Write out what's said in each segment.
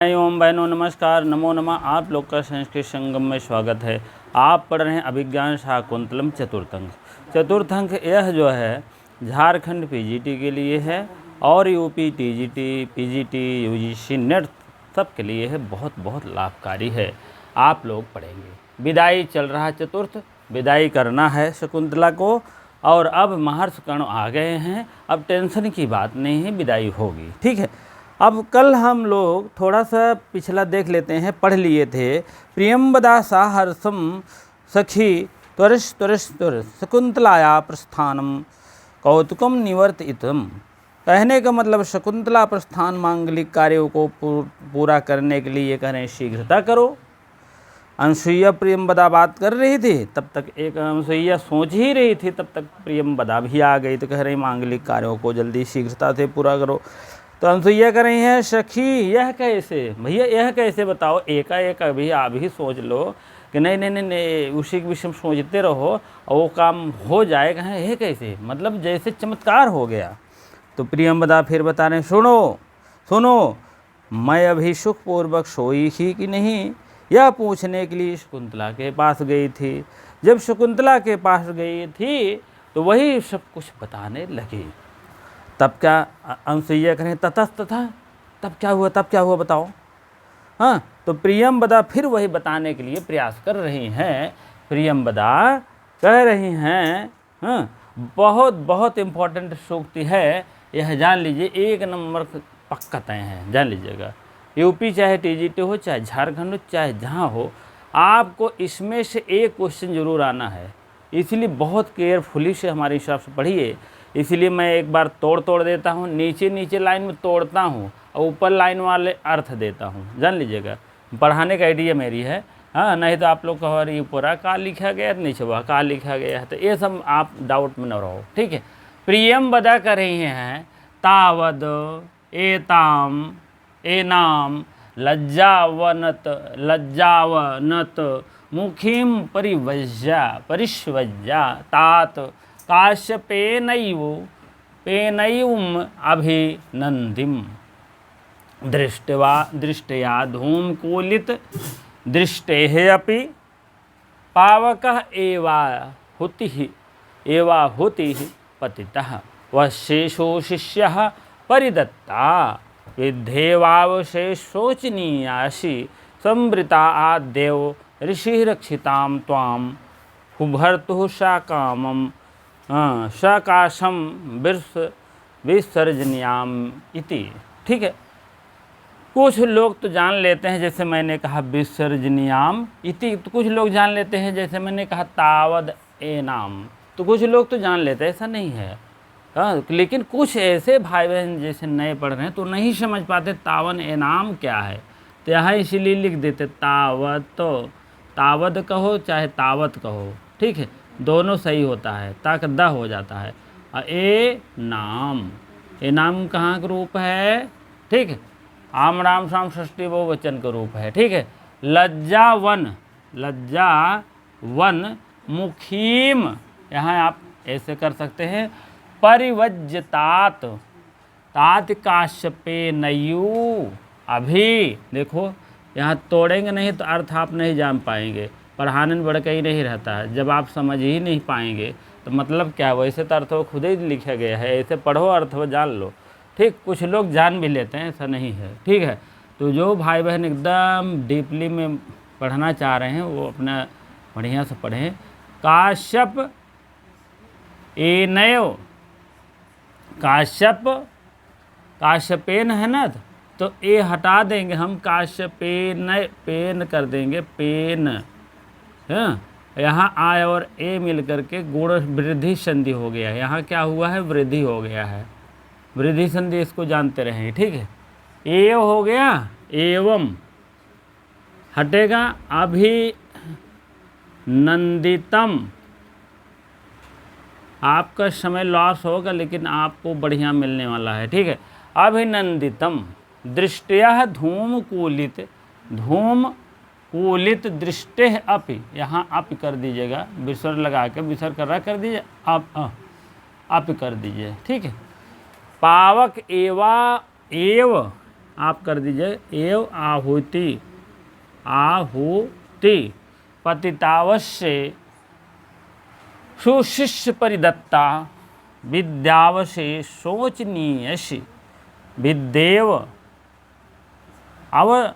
ओम बहनों नमस्कार, नमो नमः। आप लोग का संस्कृत संगम में स्वागत है। आप पढ़ रहे हैं अभिज्ञान शाकुंतलम चतुर्थंक। चतुर्थंक यह जो है झारखंड पीजीटी के लिए है और UP TGT, PGT, UGC, net सब के लिए है। बहुत बहुत लाभकारी है। आप लोग पढ़ेंगे। विदाई चल रहा है, चतुर्थ विदाई करना है शकुंतला को। और अब महर्षि कर्ण आ गए हैं। अब टेंशन की बात नहीं है, विदाई होगी। ठीक है। अब कल हम लोग थोड़ा सा पिछला देख लेते हैं, पढ़ लिए थे। प्रियंवदा सा हर्षम सखी त्वरिश त्वरिश त्वरिश शकुंतलाया प्रस्थानम कौतुकम निवर्तितम। कहने का मतलब शकुंतला प्रस्थान मांगलिक कार्यों को पूरा करने के लिए कह रहे हैं शीघ्रता करो। अनसुईया प्रियंवदा बात कर रही थी, तब तक एक अनसुईया सोच ही रही थी, तब तक प्रियंवदा भी आ गई। तो कह रही मांगलिक कार्यों को जल्दी शीघ्रता से पूरा करो। तो अनसुईया कह रही हैं सखी यह कैसे, भैया यह कैसे बताओ। एकाएक अभी आप ही सोच लो कि नहीं नहीं नहीं नहीं, उसी के विषय में सोचते रहो और वो काम हो जाएगा। यह कैसे, मतलब जैसे चमत्कार हो गया। तो प्रियंवदा फिर बता रहे सुनो सुनो, मैं अभी सुखपूर्वक सोई ही कि नहीं, यह पूछने के लिए शकुंतला के पास गई थी। जब शकुंतला के पास गई थी तो वही सब कुछ बताने लगी। तब क्या अनसुईया करें तथा तब क्या हुआ बताओ। हाँ, तो प्रियंवदा फिर वही बताने के लिए प्रयास कर रही हैं। प्रियंवदा कह रही हैं, हाँ, बहुत बहुत इम्पोर्टेंट सूक्ति है यह, जान लीजिए। एक नंबर पक्का तय है, जान लीजिएगा। यूपी चाहे टीजीटी हो, चाहे झारखंड हो, चाहे जहाँ हो, आपको इसमें से एक क्वेश्चन जरूर आना है। इसलिए बहुत केयरफुली से हमारे हिसाब से पढ़िए। इसलिए मैं एक बार तोड़ देता हूँ, नीचे लाइन में तोड़ता हूँ और ऊपर लाइन वाले अर्थ देता हूँ, जान लीजिएगा। पढ़ाने का आइडिया मेरी है। हाँ, नहीं तो आप लोग कहो अरे ऊपर का लिखा गया, नीचे वह का लिखा गया है, तो ये सब आप डाउट में न रहो। ठीक है। प्रियंवदा कर रही हैं तावद एताम एनाम लज्जावनत मुखीम परिष्वज्या तात काश्यपेनैवम् अभिनंदिम दृष्ट्या धूमकुलित दृष्टेः अपि पावकः एवाहुतिः पतितः वशेषो शिष्यः परिदत्ता विद्धेवावशेषोचनीयासि संवृता आद्यौ ऋषिरक्षितां त्वां हुभर्तुः साकामं सकाशम विसर्जनियाम इति। ठीक है। कुछ लोग तो जान लेते हैं, जैसे मैंने कहा विसर्जनियाम इति, तो कुछ लोग जान लेते हैं जैसे मैंने कहा तावद एनाम, तो कुछ लोग तो जान लेते हैं, ऐसा नहीं है। हाँ, लेकिन कुछ ऐसे भाई बहन जैसे नए पढ़ रहे हैं तो नहीं समझ पाते तावन एनाम क्या है, तो यहाँ इसीलिए लिख देते तावत। तो तावद कहो चाहे तावत कहो, ठीक है, दोनों सही होता है, तक द हो जाता है। ए नाम कहाँ का रूप है, ठीक है, आम राम शाम षष्ठी बहुवचन का रूप है। ठीक है। लज्जावन मुखीम, यहाँ आप ऐसे कर सकते हैं परिवज्यतात तात काश्यपेनयु अभी। देखो यहाँ तोड़ेंगे नहीं तो अर्थ आप नहीं जान पाएंगे, पढ़ाने में बढ़कर ही नहीं रहता है। जब आप समझ ही नहीं पाएंगे तो मतलब क्या, वैसे तो अर्थ वो खुद ही लिखा गया है, ऐसे पढ़ो अर्थ वो जान लो। ठीक, कुछ लोग जान भी लेते हैं, ऐसा नहीं है। ठीक है। तो जो भाई बहन एकदम डीपली में पढ़ना चाह रहे हैं वो अपना बढ़िया से पढ़ें। काश्यप एनयो, काश्यपेन है ना, तो ए हटा देंगे हम, पेन कर देंगे पेन। हाँ, यहाँ आ और ए मिल करके गुण वृद्धि संधि हो गया है। यहाँ क्या हुआ है, वृद्धि हो गया है, वृद्धि संधि, इसको जानते रहें। ठीक है। ए हो गया एवं, हटेगा अभिनंदितम। आपका समय लॉस होगा लेकिन आपको बढ़िया मिलने वाला है। ठीक है। अभिनंदितम दृष्टया धूमकुलित दृष्टे अपि, यहाँ अप कर दीजिएगा, विसर्ग लगा के, विसर्ग कर रहा कर दीजिए, अप कर दीजिए। ठीक है। पावक एव आप कर दीजिए एव आहुति, आहुति पतितावश्य सुशिष्य परिदत्ता विद्यावशे शोचनीयसि विद्येव, अब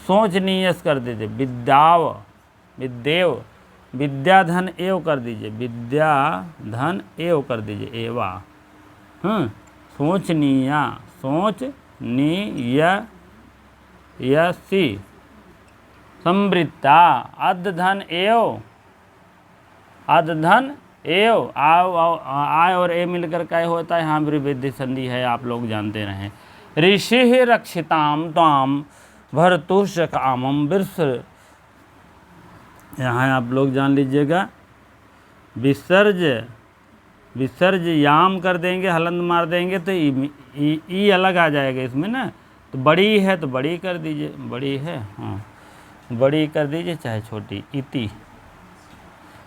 सोचनीयस कर दीजिए विद्याव, विद्येव, विद्याधन एव कर दीजिए, विद्याधन एव कर दीजिए एवा, सोचनीया, सोचनीयसी समृद्धा अधधन एव, अधधन एव, आय और ए मिलकर क्या होता है, यहाँ विभेद संधि है, आप लोग जानते रहे। ऋषि रक्षिताम ताम भरतुष कामम विर्स, यहाँ आप लोग जान लीजिएगा विसर्ज, विसर्ज याम कर देंगे, हलंद मार देंगे तो ई अलग आ जाएगा इसमें ना, तो बड़ी है तो बड़ी कर दीजिए, बड़ी है हाँ बड़ी कर दीजिए चाहे छोटी, इति,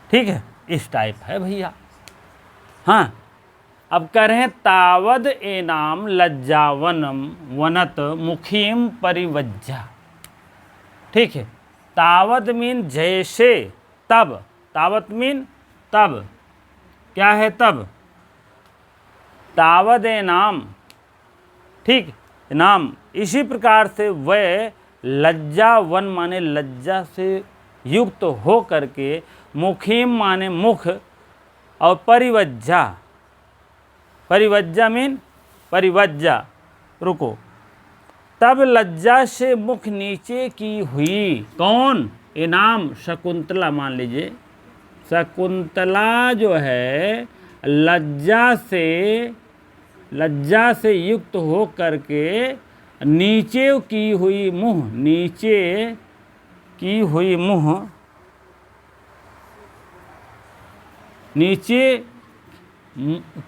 ठीक है, इस टाइप है भैया। हाँ अब करें तावद एनाम लज्जावनम वनत मुखीम परिवज्जा, ठीक है। तावद मीन जैसे, तब, तावत मीन तब, क्या है तब, तावद एनाम, ठीक, नाम इसी प्रकार से वह लज्जा, वन माने लज्जा से युक्त हो करके, मुखीम माने मुख, और परिवज्जा, परिवज्जा मीन परिवज्जा, रुको, तब लज्जा से मुख नीचे की हुई, कौन, इनाम शकुंतला मान लीजिए, शकुंतला जो है लज्जा से युक्त हो करके नीचे की हुई मुँह, नीचे की हुई मुँह, नीचे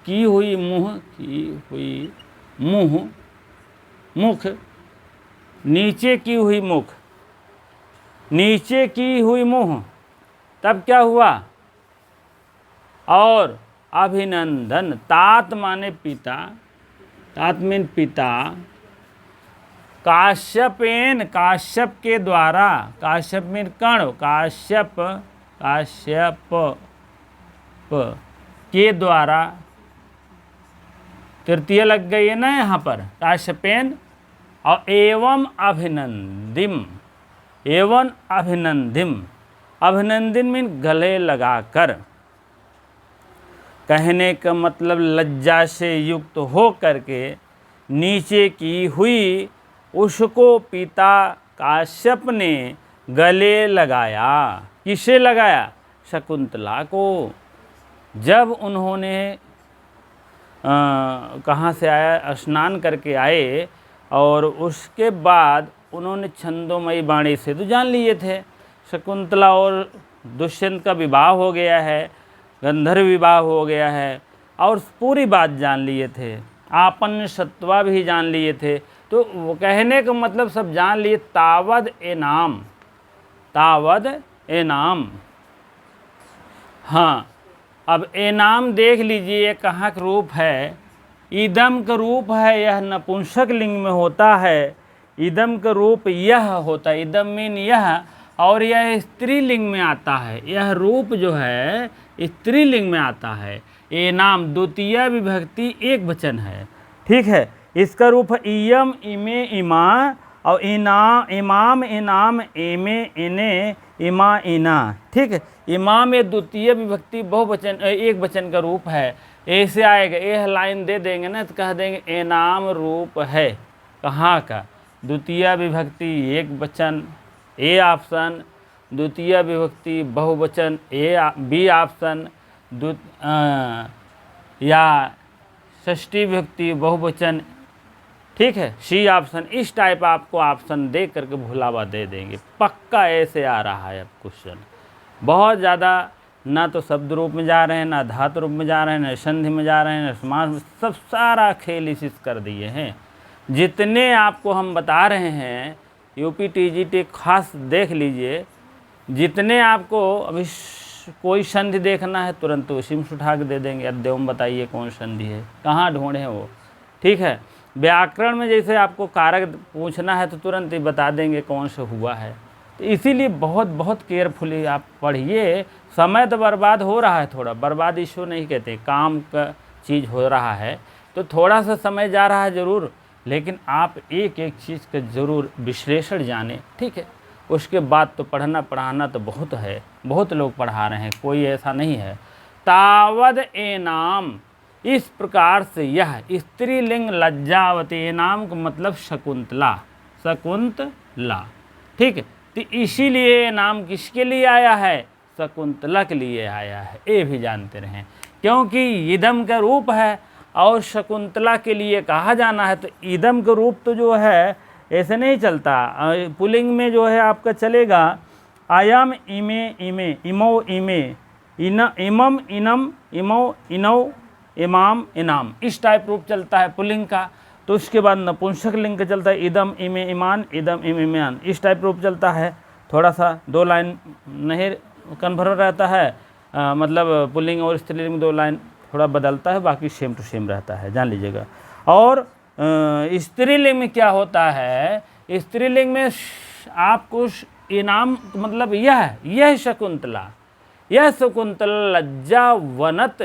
की हुई मुँह, की हुई मुँह, मुख, नीचे की हुई मुख, नीचे की हुई मुँह, तब क्या हुआ, और अभिनंदन, तात माने पिता, तात मीन पिता, काश्यपेन, काश्यप के द्वारा, काश्यप मीन कर्ण, काश्यप, काश्यप के द्वारा, तृतीय लग गई है ना यहाँ पर, काश्यपेन, और एवं अभिनंदिम, एवं अभिनंदिम, अभिनंदन मीन गले लगाकर, कहने का मतलब लज्जा से युक्त हो करके नीचे की हुई उसको पिता काश्यप ने गले लगाया, किसे लगाया, शकुंतला को। जब उन्होंने कहाँ से आया, स्नान करके आए, और उसके बाद उन्होंने छंदोमयी वाणी से तो जान लिए थे शकुंतला और दुष्यंत का विवाह हो गया है, गंधर्व विवाह हो गया है, और पूरी बात जान लिए थे, आपन सत्वा भी जान लिए थे, तो वो कहने का मतलब सब जान लिए, तावद एनाम, तावद एनाम। हाँ अब एनाम देख लीजिए कहाँ का रूप है, इदम का रूप है, यह नपुंसक लिंग में होता है, इदम का रूप यह होता है, इदम मीन यह, और यह स्त्रीलिंग में आता है, यह रूप जो है स्त्रीलिंग में आता है। एनाम द्वितीय विभक्ति एक वचन है, ठीक है। इसका रूप है इयम, इमे, इमा, और इना, इमाम, इनाम, एमे, इने, इमा, इना, ठीक है। इमाम में द्वितीय विभक्ति बहुवचन एक वचन का रूप है, ऐसे आएगा, यह लाइन दे देंगे ना तो कह देंगे एनाम रूप है, कहाँ का, द्वितीय विभक्ति एक वचन ए ऑप्शन, द्वितीय विभक्ति बहुवचन ए बी ऑप्शन, या षष्ठी विभक्ति बहुवचन, ठीक है, सी ऑप्शन। इस टाइप आपको ऑप्शन दे करके भुलावा दे देंगे, पक्का ऐसे आ रहा है अब क्वेश्चन। बहुत ज़्यादा ना तो शब्द रूप में जा रहे हैं, ना धातु रूप में जा रहे हैं, ना संधि में जा रहे हैं, ना समास में, सब सारा खेल इसी कर दिए हैं। जितने आपको हम बता रहे हैं यूपी टीजीटी खास देख लीजिए, जितने आपको अभी कोई संधि देखना है तुरंत उसी में उठा के दे देंगे, अद्यम बताइए कौन संधि है, कहाँ ढूंढे वो, ठीक है। व्याकरण में जैसे आपको कारक पूछना है तो तुरंत ही बता देंगे कौन सा हुआ है। तो इसीलिए बहुत बहुत केयरफुली आप पढ़िए। समय तो बर्बाद हो रहा है, थोड़ा बर्बाद इसको नहीं कहते, काम का चीज़ हो रहा है तो थोड़ा सा समय जा रहा है ज़रूर, लेकिन आप एक एक चीज़ का ज़रूर विश्लेषण जाने, ठीक है। उसके बाद तो पढ़ना पढ़ाना तो बहुत है, बहुत लोग पढ़ा रहे हैं, कोई ऐसा नहीं है। तावद एनाम, इस प्रकार से यह स्त्रीलिंग लज्जावती, एनाम का मतलब शकुंतला, शकुंतला, ठीक है। तो इसीलिए नाम किसके लिए आया है? शकुंतला के लिए आया है, ये भी जानते रहें, क्योंकि इदम का रूप है और शकुंतला के लिए कहा जाना है। तो इदम का रूप तो जो है ऐसे नहीं चलता, पुल्लिंग में जो है आपका चलेगा आयम, इमे, इमे, इमो, इमे, इमम, इनम, इमो, इनौ, इमाम, इनाम, इस टाइप रूप चलता है पुल्लिंग का। तो उसके बाद नपुंसक लिंग का चलता है इदम, इमे, इमान, इदम, इमे, इमान, इस टाइप रूप चलता है। थोड़ा सा 2 लाइन नहीं कन्फर्म रहता है, मतलब पुल्लिंग और स्त्रीलिंग 2 लाइन थोड़ा बदलता है, बाकी सेम टू सेम रहता है, जान लीजिएगा। और स्त्रीलिंग में क्या होता है? स्त्रीलिंग में आपको इनाम मतलब यह शकुंतला, यह शकुंतला लज्जावनत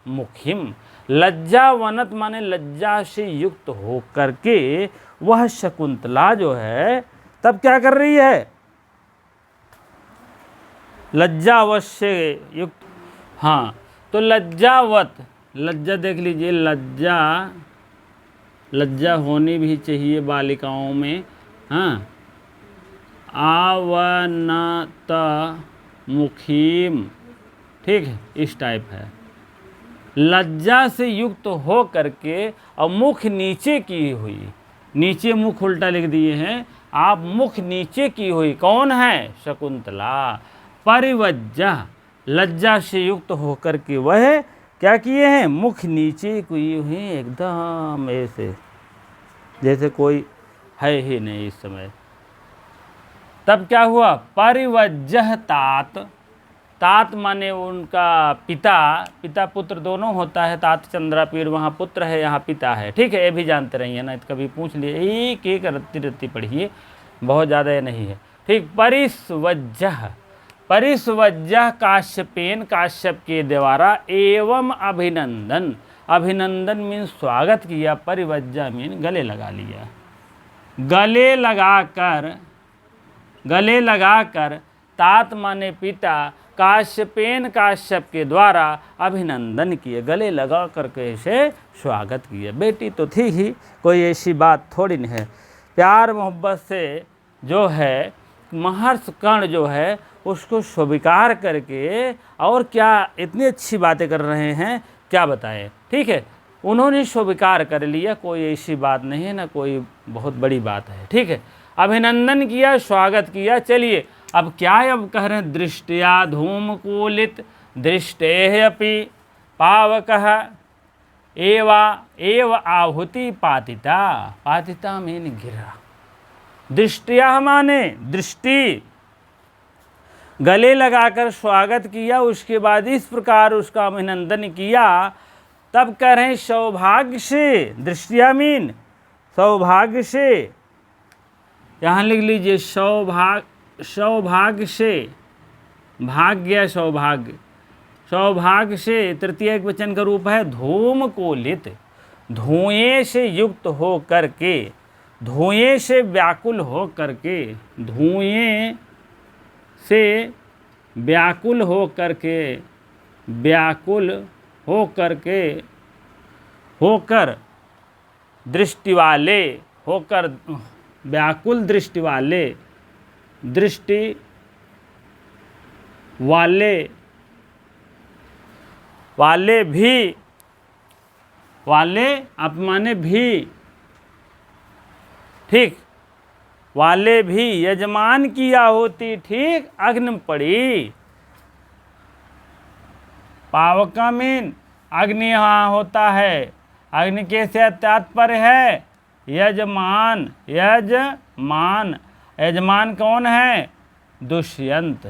मुखिम, लज्जावनत माने लज्जा से युक्त हो करके वह शकुंतला जो है तब क्या कर रही है? लज्जावश से युक्त, हाँ। तो लज्जावत, लज्जा देख लीजिए, लज्जा होनी भी चाहिए बालिकाओं में, हाँ। आवनत मुखीम, ठीक है, इस टाइप है। लज्जा से युक्त हो करके और मुख नीचे की हुई, नीचे मुख उल्टा लिख दिए हैं आप, मुख नीचे की हुई कौन है? शकुंतला। परिवज्जा, लज्जा से युक्त होकर के वह क्या किए हैं? मुख नीचे किए हुए, एकदम ऐसे जैसे कोई है ही नहीं इस समय। तब क्या हुआ? परिवज्जह तात, तात माने उनका पिता, पिता पुत्र दोनों होता है, तात चंद्रापीड़, वहाँ पुत्र है, यहाँ पिता है, ठीक है। ये भी जानते रहिए ना, कभी पूछ लिए, एक एक रत्ती पढ़िए, बहुत ज़्यादा ये नहीं है, ठीक। परिस्वज्जह, परिस्वज्जह काश्यपेन, काश्यप के द्वारा, एवं अभिनंदन, अभिनंदन मीन स्वागत किया, परिवज्जा मीन गले लगा लिया, गले लगाकर, गले लगाकर, तात माने पिता, काश्यपेन काश्यप के द्वारा अभिनंदन किए, गले लगा करके इसे स्वागत किया। बेटी तो थी ही, कोई ऐसी बात थोड़ी नहीं है। प्यार मोहब्बत से जो है महर्षि कर्ण जो है उसको स्वीकार करके, और क्या इतनी अच्छी बातें कर रहे हैं, क्या बताएं, ठीक है। उन्होंने स्वीकार कर लिया, कोई ऐसी बात नहीं है ना, कोई बहुत बड़ी बात है, ठीक है। अभिनंदन किया, स्वागत किया। चलिए अब क्या अब कह रहे हैं? दृष्टिया धूमकूलित दृष्टे अपि पावकः एव आहुति पातिता, पातिता मीन गिरा, दृष्टिया माने दृष्टि, गले लगाकर स्वागत किया, उसके बाद इस प्रकार उसका अभिनंदन किया। तब कह रहे हैं सौभाग्य से, दृष्टिया मीन सौभाग्य से, यहाँ लिख लीजिए सौभाग्य से, भाग्य सौभाग्य, सौभाग्य से तृतीय एक वचन का रूप है धूमकोलित, धुएं से युक्त हो करके, धुएं से व्याकुल हो करके, धुएं से व्याकुल हो करके, व्याकुल हो करके, होकर दृष्टि वाले, होकर व्याकुल दृष्टि वाले, दृष्टि वाले, वाले भी, वाले अपमाने भी, ठीक, वाले भी यजमान किया होती, ठीक, अग्नि पड़ी। पावका मीन अग्नि यहाँ होता है, अग्नि के से तात्पर्य है यजमान, यजमान, यजमान कौन है? दुष्यंत।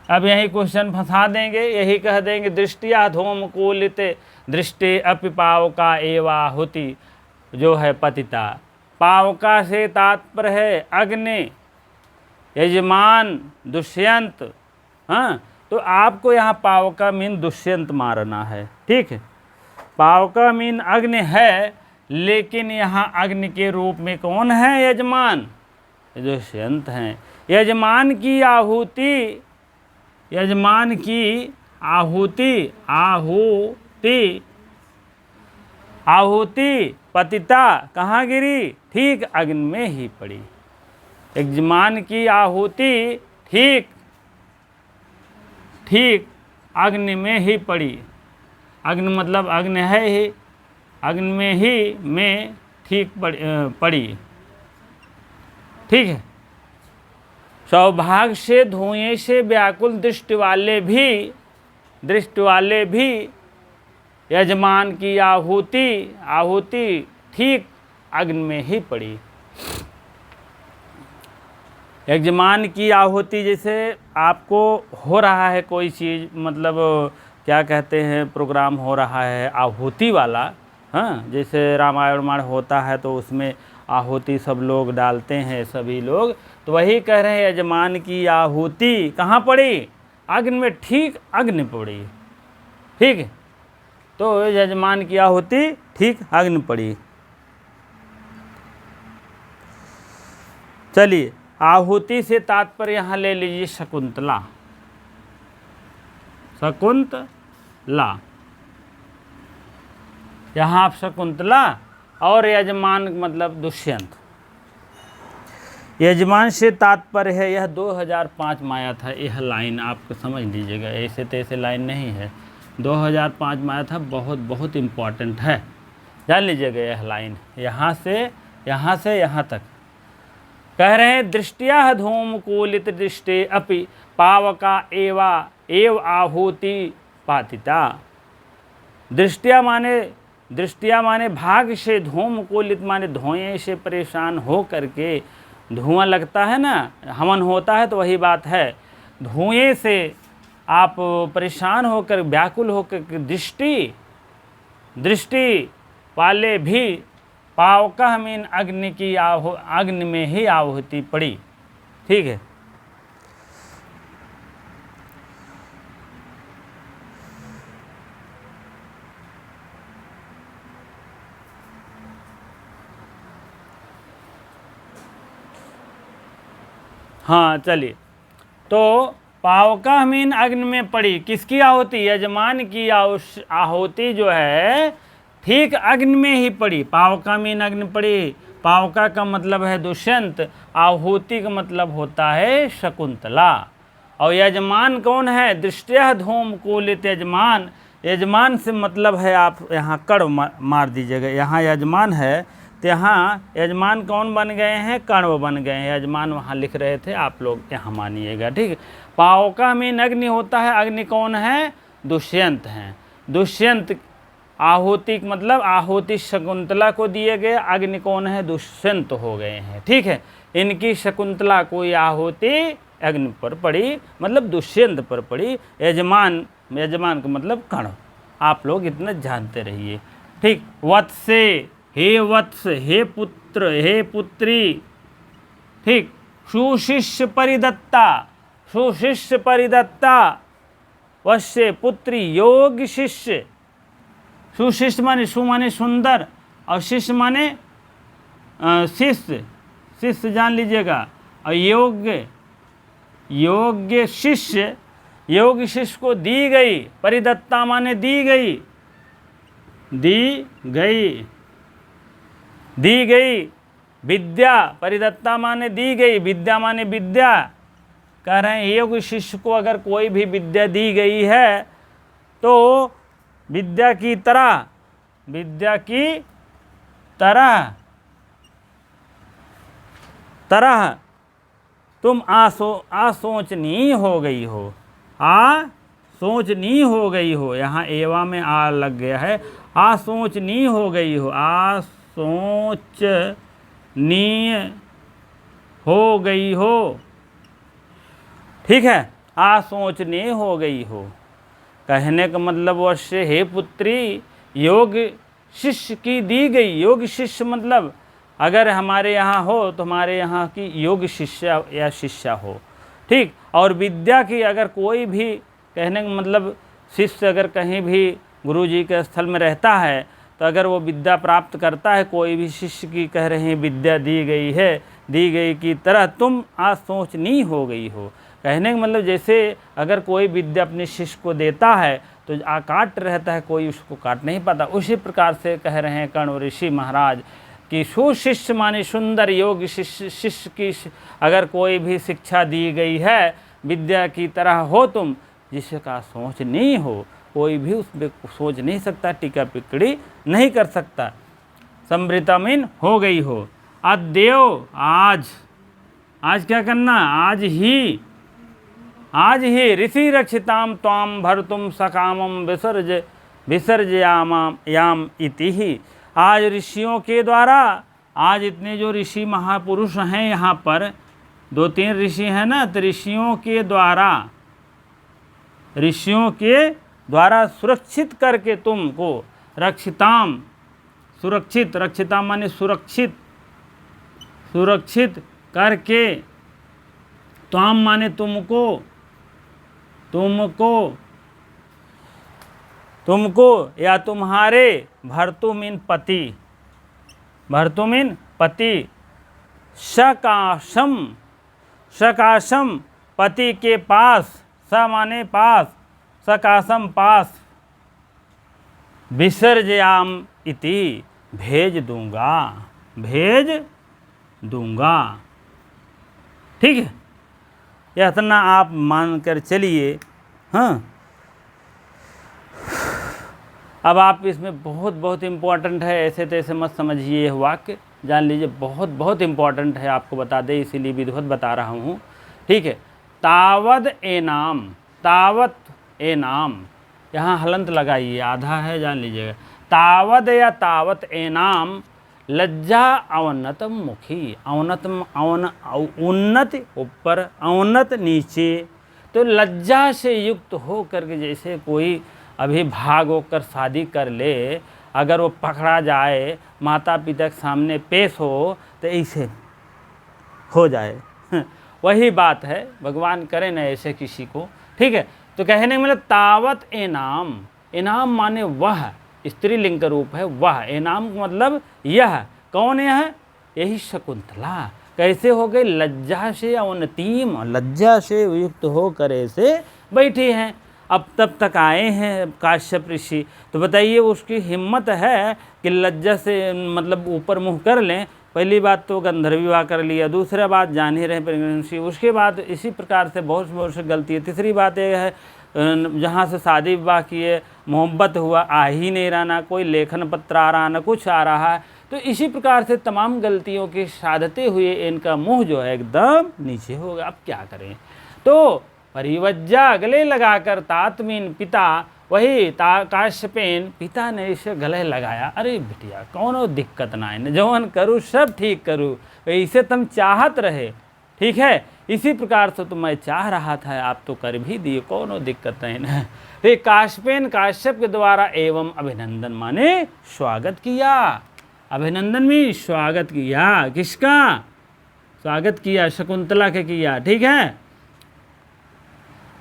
अब यही क्वेश्चन फंसा देंगे, यही कह देंगे दृष्टिया धूमकूलित दृष्टि अपि पावका एवा होती, जो है पतिता। पावका से तात्पर्य है अग्नि, यजमान दुष्यंत। हाँ, तो आपको यहाँ पावका मीन दुष्यंत मारना है, ठीक है। पावका मीन अग्नि है, लेकिन यहाँ अग्नि के रूप में कौन है? यजमान, दुष्यंत हैं। यजमान की आहुति, यजमान की आहुति, आहुति, आहुति पतिता कहाँ गिरी? ठीक अग्नि में ही पड़ी। यजमान की आहुति ठीक ठीक अग्नि में ही पड़ी। अग्नि मतलब अग्नि है ही, अग्नि में ही में ठीक पड़ी, ठीक है। सौभाग्य से धुएं से व्याकुल दृष्टि वाले भी यजमान की आहुति, आहुति ठीक अग्नि में ही पड़ी। यजमान की आहुति, जैसे आपको हो रहा है कोई चीज़, मतलब क्या कहते हैं, प्रोग्राम हो रहा है आहुति वाला, हाँ, जैसे रामायण होता है तो उसमें आहुति सब लोग डालते हैं, सभी लोग, तो वही कह रहे हैं यजमान की आहुति कहाँ पड़ी? अग्नि में, ठीक अग्नि पड़ी, ठीक है। तो यजमान की आहुति ठीक अग्नि पड़ी। चलिए, आहुति से तात्पर्य यहाँ ले लीजिए शकुंतला, शकुंतला। यहाँ आप शकुंतला और यजमान मतलब दुष्यंत। यजमान से तात्पर्य है, यह 2005 में आया था, यह लाइन आपको समझ लीजिएगा, ऐसे तैसे लाइन नहीं है, 2005 में आया था, बहुत बहुत इम्पॉर्टेंट है, जान लीजिएगा यह लाइन। यहाँ से यहाँ तक कह रहे हैं, दृष्टिया धूमकूलित दृष्टि अपि पावका एव आहुति पातिता। दृष्टिया माने भाग से, धूमकूलित माने धुएं से परेशान हो करके, धुआं लगता है ना, हवन होता है, तो वही बात है, धुएं से आप परेशान होकर, व्याकुल होकर, दृष्टि वाले भी पावका मीन अग्नि की अग्नि में ही आहुति पड़ी, ठीक है। हाँ, चलिए, तो पावका मीन अग्नि में पड़ी, किसकी आहुति? यजमान की आहुति जो है ठीक अग्नि में ही पड़ी। पावका मीन अग्नि पड़ी, पावका का मतलब है दुष्यंत, आहुति का मतलब होता है शकुंतला। और यजमान कौन है? दृष्टिया धूमकूलित यजमान, यजमान से मतलब है, आप यहाँ कर्ण मार दीजिएगा, यहाँ यजमान है तो यहाँ यजमान कौन बन गए हैं? कर्ण बन गए हैं, यजमान वहाँ लिख रहे थे, आप लोग यहाँ मानिएगा, ठीक है। पावका में अग्नि होता है, अग्नि कौन है? दुष्यंत हैं। दुष्यंत आहुति मतलब आहुति शकुंतला को दिए गए, अग्नि कौन है? दुष्यंत हो गए हैं, ठीक है। इनकी शकुंतला को आहुति अग्नि पर पड़ी, मतलब दुष्यंत पर पड़ी। यजमान का मतलब कर्ण, आप लोग इतना जानते रहिए, ठीक। वत्से, हे वत्स, हे पुत्र, हे पुत्री, ठीक। सुशिष्य परिदत्ता, वश्य पुत्री, योग शिष्य। सुशिष्य माने, सु माने सुंदर, और शिष्य माने शिष्य, शिष्य जान लीजिएगा। और योग्य शिष्य, योग शिष्य को दी गई, परिदत्ता माने दी गई विद्या, परिदत्ता माने दी गई, विद्या माने विद्या। कह रहे हैं योग शिष्य को अगर कोई भी विद्या दी गई है तो विद्या की तरह तुम आसोचनीय हो गई हो, आसोचनीय हो गई हो। यहाँ एवा में आ लग गया है, आसोचनीय हो गई हो, आसोचनीय हो गई हो, ठीक है। आसोचनीय हो गई हो कहने का मतलब वश्य, हे पुत्री, शिष्य की दी गई। योग शिष्य मतलब अगर हमारे यहाँ हो तो हमारे यहाँ की योग शिष्य या शिष्या हो, ठीक। और विद्या की अगर कोई भी, कहने का मतलब शिष्य अगर कहीं भी गुरु जी के स्थल में रहता है तो अगर वो विद्या प्राप्त करता है, कोई भी शिष्य की कह रहे हैं विद्या दी गई है, दी गई की तरह तुम आज सोचनी हो गई हो। कहने का मतलब जैसे अगर कोई विद्या अपने शिष्य को देता है तो काट रहता है, कोई उसको काट नहीं पाता। उसी प्रकार से कह रहे हैं कण्व ऋषि महाराज कि सुशिष्य माने सुंदर योग शिष्य की अगर कोई भी शिक्षा दी गई है, विद्या की तरह हो तुम, जिसका सोच नहीं हो, कोई भी उसमें सोच नहीं सकता, टीका टिप्पणी नहीं कर सकता। समृतामीन हो गई हो। अद्यो आज क्या करना, आज ही ऋषि रक्षिताम त्वाम भर्तुम सकामम विसर्जयाम इति ही। आज ऋषियों के द्वारा, आज इतने जो ऋषि महापुरुष हैं यहाँ पर, 2-3 ऋषि हैं ना, तो ऋषियों के द्वारा सुरक्षित करके तुमको, रक्षिताम सुरक्षित, रक्षिताम माने सुरक्षित करके, त्वाम माने तुमको या तुम्हारे, भर्तुमिन पति, सकाशम पति के पास, स माने पास, सकाशम पास, विसर्जयाम इति भेज दूंगा। ठीक है, यह इतना आप मानकर चलिए। हाँ, अब आप इसमें बहुत इम्पोर्टेंट है, ऐसे तैसे मत समझिए, यह वाक्य जान लीजिए, बहुत इम्पोर्टेंट है, आपको बता दे इसीलिए विधिवत बता रहा हूँ। ठीक है, तावद एनाम, यहाँ हलंत लगाइए, आधा है, जान लीजिएगा। तावद या तावत एनाम लज्जा अवनतम मुखी, उन्नत ऊपर, अवनत नीचे। तो लज्जा से युक्त हो करके, जैसे कोई अभी भाग होकर शादी कर ले, अगर वो पकड़ा जाए, माता पिता के सामने पेश हो तो ऐसे हो जाए, वही बात है। भगवान करे ना ऐसे किसी को। ठीक है, तो कहने में मतलब तावत इनाम माने वह, स्त्रीलिंग का रूप है वह। इनाम मतलब यह, कौन है? यही शकुंतला। कैसे हो गई? लज्जा से अवनतीम, लज्जा से युक्त होकर ऐसे बैठी हैं। अब तब तक आए हैं काश्यप ऋषि, तो बताइए उसकी हिम्मत है कि लज्जा से मतलब ऊपर मुँह कर लें। पहली बात तो गंधर्व विवाह कर लिया, दूसरा बात जान ही रहे प्रेगनेंसी, उसके बाद इसी प्रकार से बहुत से गलती है। तीसरी बात यह है जहाँ से शादी विवाह किए, मोहब्बत हुआ, आ ही नहीं रहा, ना कोई लेखन पत्र आ रहा, ना कुछ आ रहा है। तो इसी प्रकार से तमाम गलतियों के साधते हुए इनका मुँह जो है एकदम नीचे हो गया। अब क्या करें? तो परिवज्जा गले लगाकर तात्मीन पिता, वही काश्यपेन पिता ने इसे गले लगाया। अरे बिटिया कौनो दिक्कत ना है, जौन करूँ सब ठीक करूँ, इसे तुम चाहत रहे, ठीक है, इसी प्रकार से तो मैं चाह रहा था, आप तो कर भी दिए, कोनो दिक्कत नहीं ना। तो काश्यपेन काश्यप के द्वारा एवं अभिनंदन माने स्वागत किया, अभिनंदन में स्वागत किया। किसका स्वागत किया? शकुंतला के किया। ठीक है,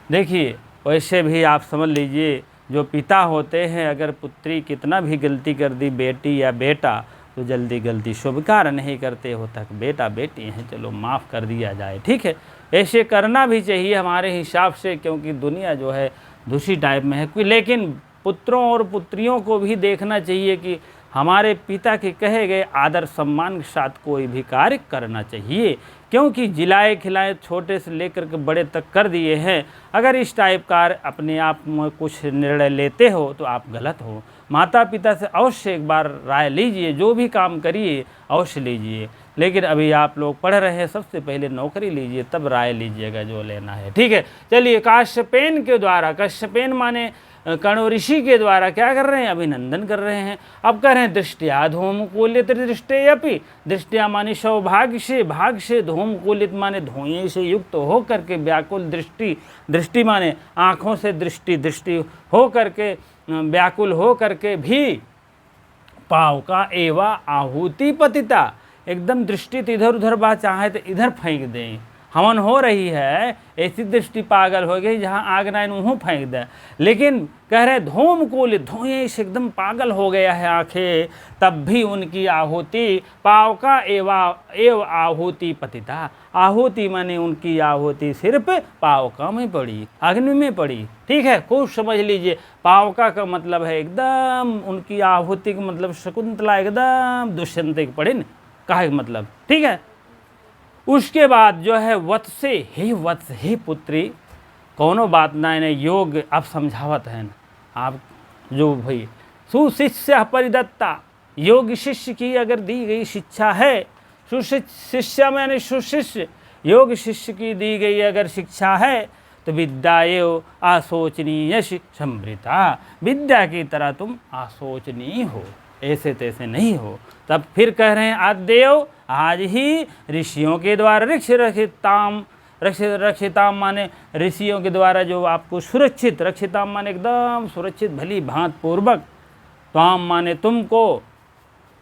देखिए वैसे भी आप समझ लीजिए, जो पिता होते हैं अगर पुत्री कितना भी गलती कर दी, बेटी या बेटा, तो जल्दी गलती स्वीकार नहीं करते हो, तक बेटा बेटी हैं, चलो माफ़ कर दिया जाए। ठीक है, ऐसे करना भी चाहिए हमारे हिसाब से, क्योंकि दुनिया जो है दूसरी टाइप में है। लेकिन पुत्रों और पुत्रियों को भी देखना चाहिए कि हमारे पिता के कहे गए आदर सम्मान के साथ कोई भी कार्य करना चाहिए, क्योंकि जिलाए खिलाए छोटे से लेकर के बड़े तक कर दिए हैं। अगर इस टाइप का अपने आप में कुछ निर्णय लेते हो तो आप गलत हो। माता पिता से अवश्य एक बार राय लीजिए, जो भी काम करिए अवश्य लीजिए। लेकिन अभी आप लोग पढ़ रहे हैं, सबसे पहले नौकरी लीजिए, तब राय लीजिएगा जो लेना है। ठीक है, चलिए काश्यपेन के द्वारा, काश्यपेन माने कण्व ऋषि के द्वारा क्या कर रहे हैं? अभिनंदन कर रहे हैं। अब कह रहे हैं दृष्टिया धूमकूलित दृष्टियपि, दृष्टिया माने सौभाग्य से, भाग से, धूमकूलित माने धुएं से युक्त हो करके, व्याकुल दृष्टि, दृष्टि माने आँखों से दृष्टि, दृष्टि हो करके, व्याकुल हो करके भी पावका एवा आहुति पतिता, एकदम दृष्टि तो इधर उधर बात चाहे तो इधर फेंक दें, हवन हो रही है ऐसी दृष्टि पागल हो गई जहाँ आग ना वहाँ फेंक दे। लेकिन कह रहे धूम कुल धुएं से एकदम पागल हो गया है आंखें, तब भी उनकी आहुति पावका एव आहुति पतिता, आहुति माने उनकी आहुति सिर्फ पावका में पड़ी, अग्नि में पड़ी। ठीक है, खूब समझ लीजिए, पावका का मतलब है एकदम उनकी आहुति का मतलब शकुंतला एकदम दुष्यंत के पड़े न, कहा मतलब। ठीक है, उसके बाद जो है वत्से, हे वत्स, हे पुत्री, कौनो बात ना इन्हें योग अब समझावत है न आप, जो भाई सुशिष्य परिदत्ता, योग शिष्य की अगर दी गई शिक्षा है, शिष्य मैंने सुशिष्य, योग शिष्य की दी गई अगर शिक्षा है तो विद्याएव आसोचनीय समृता, विद्या की तरह तुम आसोचनीय हो, ऐसे तैसे नहीं हो। तब फिर कह रहे हैं आदेव, आज ही ऋषियों के द्वारा रक्षिताम माने ऋषियों के द्वारा जो आपको सुरक्षित, रक्षिताम माने एकदम सुरक्षित भली भांत पूर्वक, ताम माने तुमको,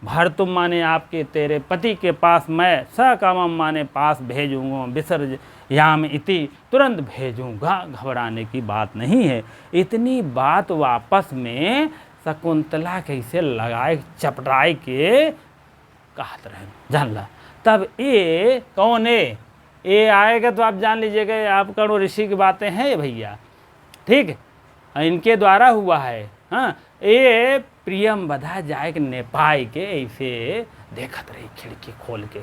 भर्तुम माने आपके तेरे पति के पास मैं, सकामम माने पास भेजूंगा, विसर्ज याम इति तुरंत भेजूंगा, घबराने की बात नहीं है। इतनी बात वापस में शकुंतला कैसे लगाए चपटाई के कहत रहे, जान ला। तब ये कौन है, ये आएगा तो आप जान लीजिएगा आप करो ऋषि की बातें हैं ये भैया, ठीक, इनके द्वारा हुआ है। हाँ, ये प्रियम बधा जाए कि नेपाई के ऐसे देखत रही खिड़की खोल के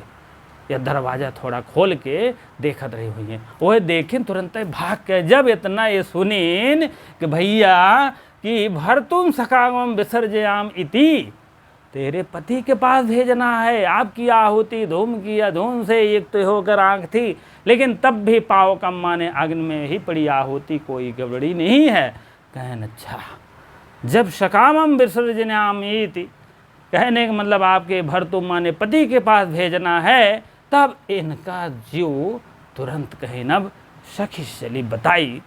या दरवाज़ा थोड़ा खोल के देखत रही हुई है, वह देखें तुरंत भाग के। जब इतना ये सुनीन कि भैया कि भर तुम सकाम विसर्जयाम इति, तेरे पति के पास भेजना है, आपकी आहुति धूम की या धूम से युक्त होकर आँख थी, लेकिन तब भी पाव कम माने अग्नि में ही पड़ी आहुति, कोई गड़बड़ी नहीं है। कहन अच्छा, जब सकामम विसर्जनाम इति, कहने का मतलब आपके भर तुम माने पति के पास भेजना है, तब इनका जीव तुरंत कहे नब सखी चली बताई,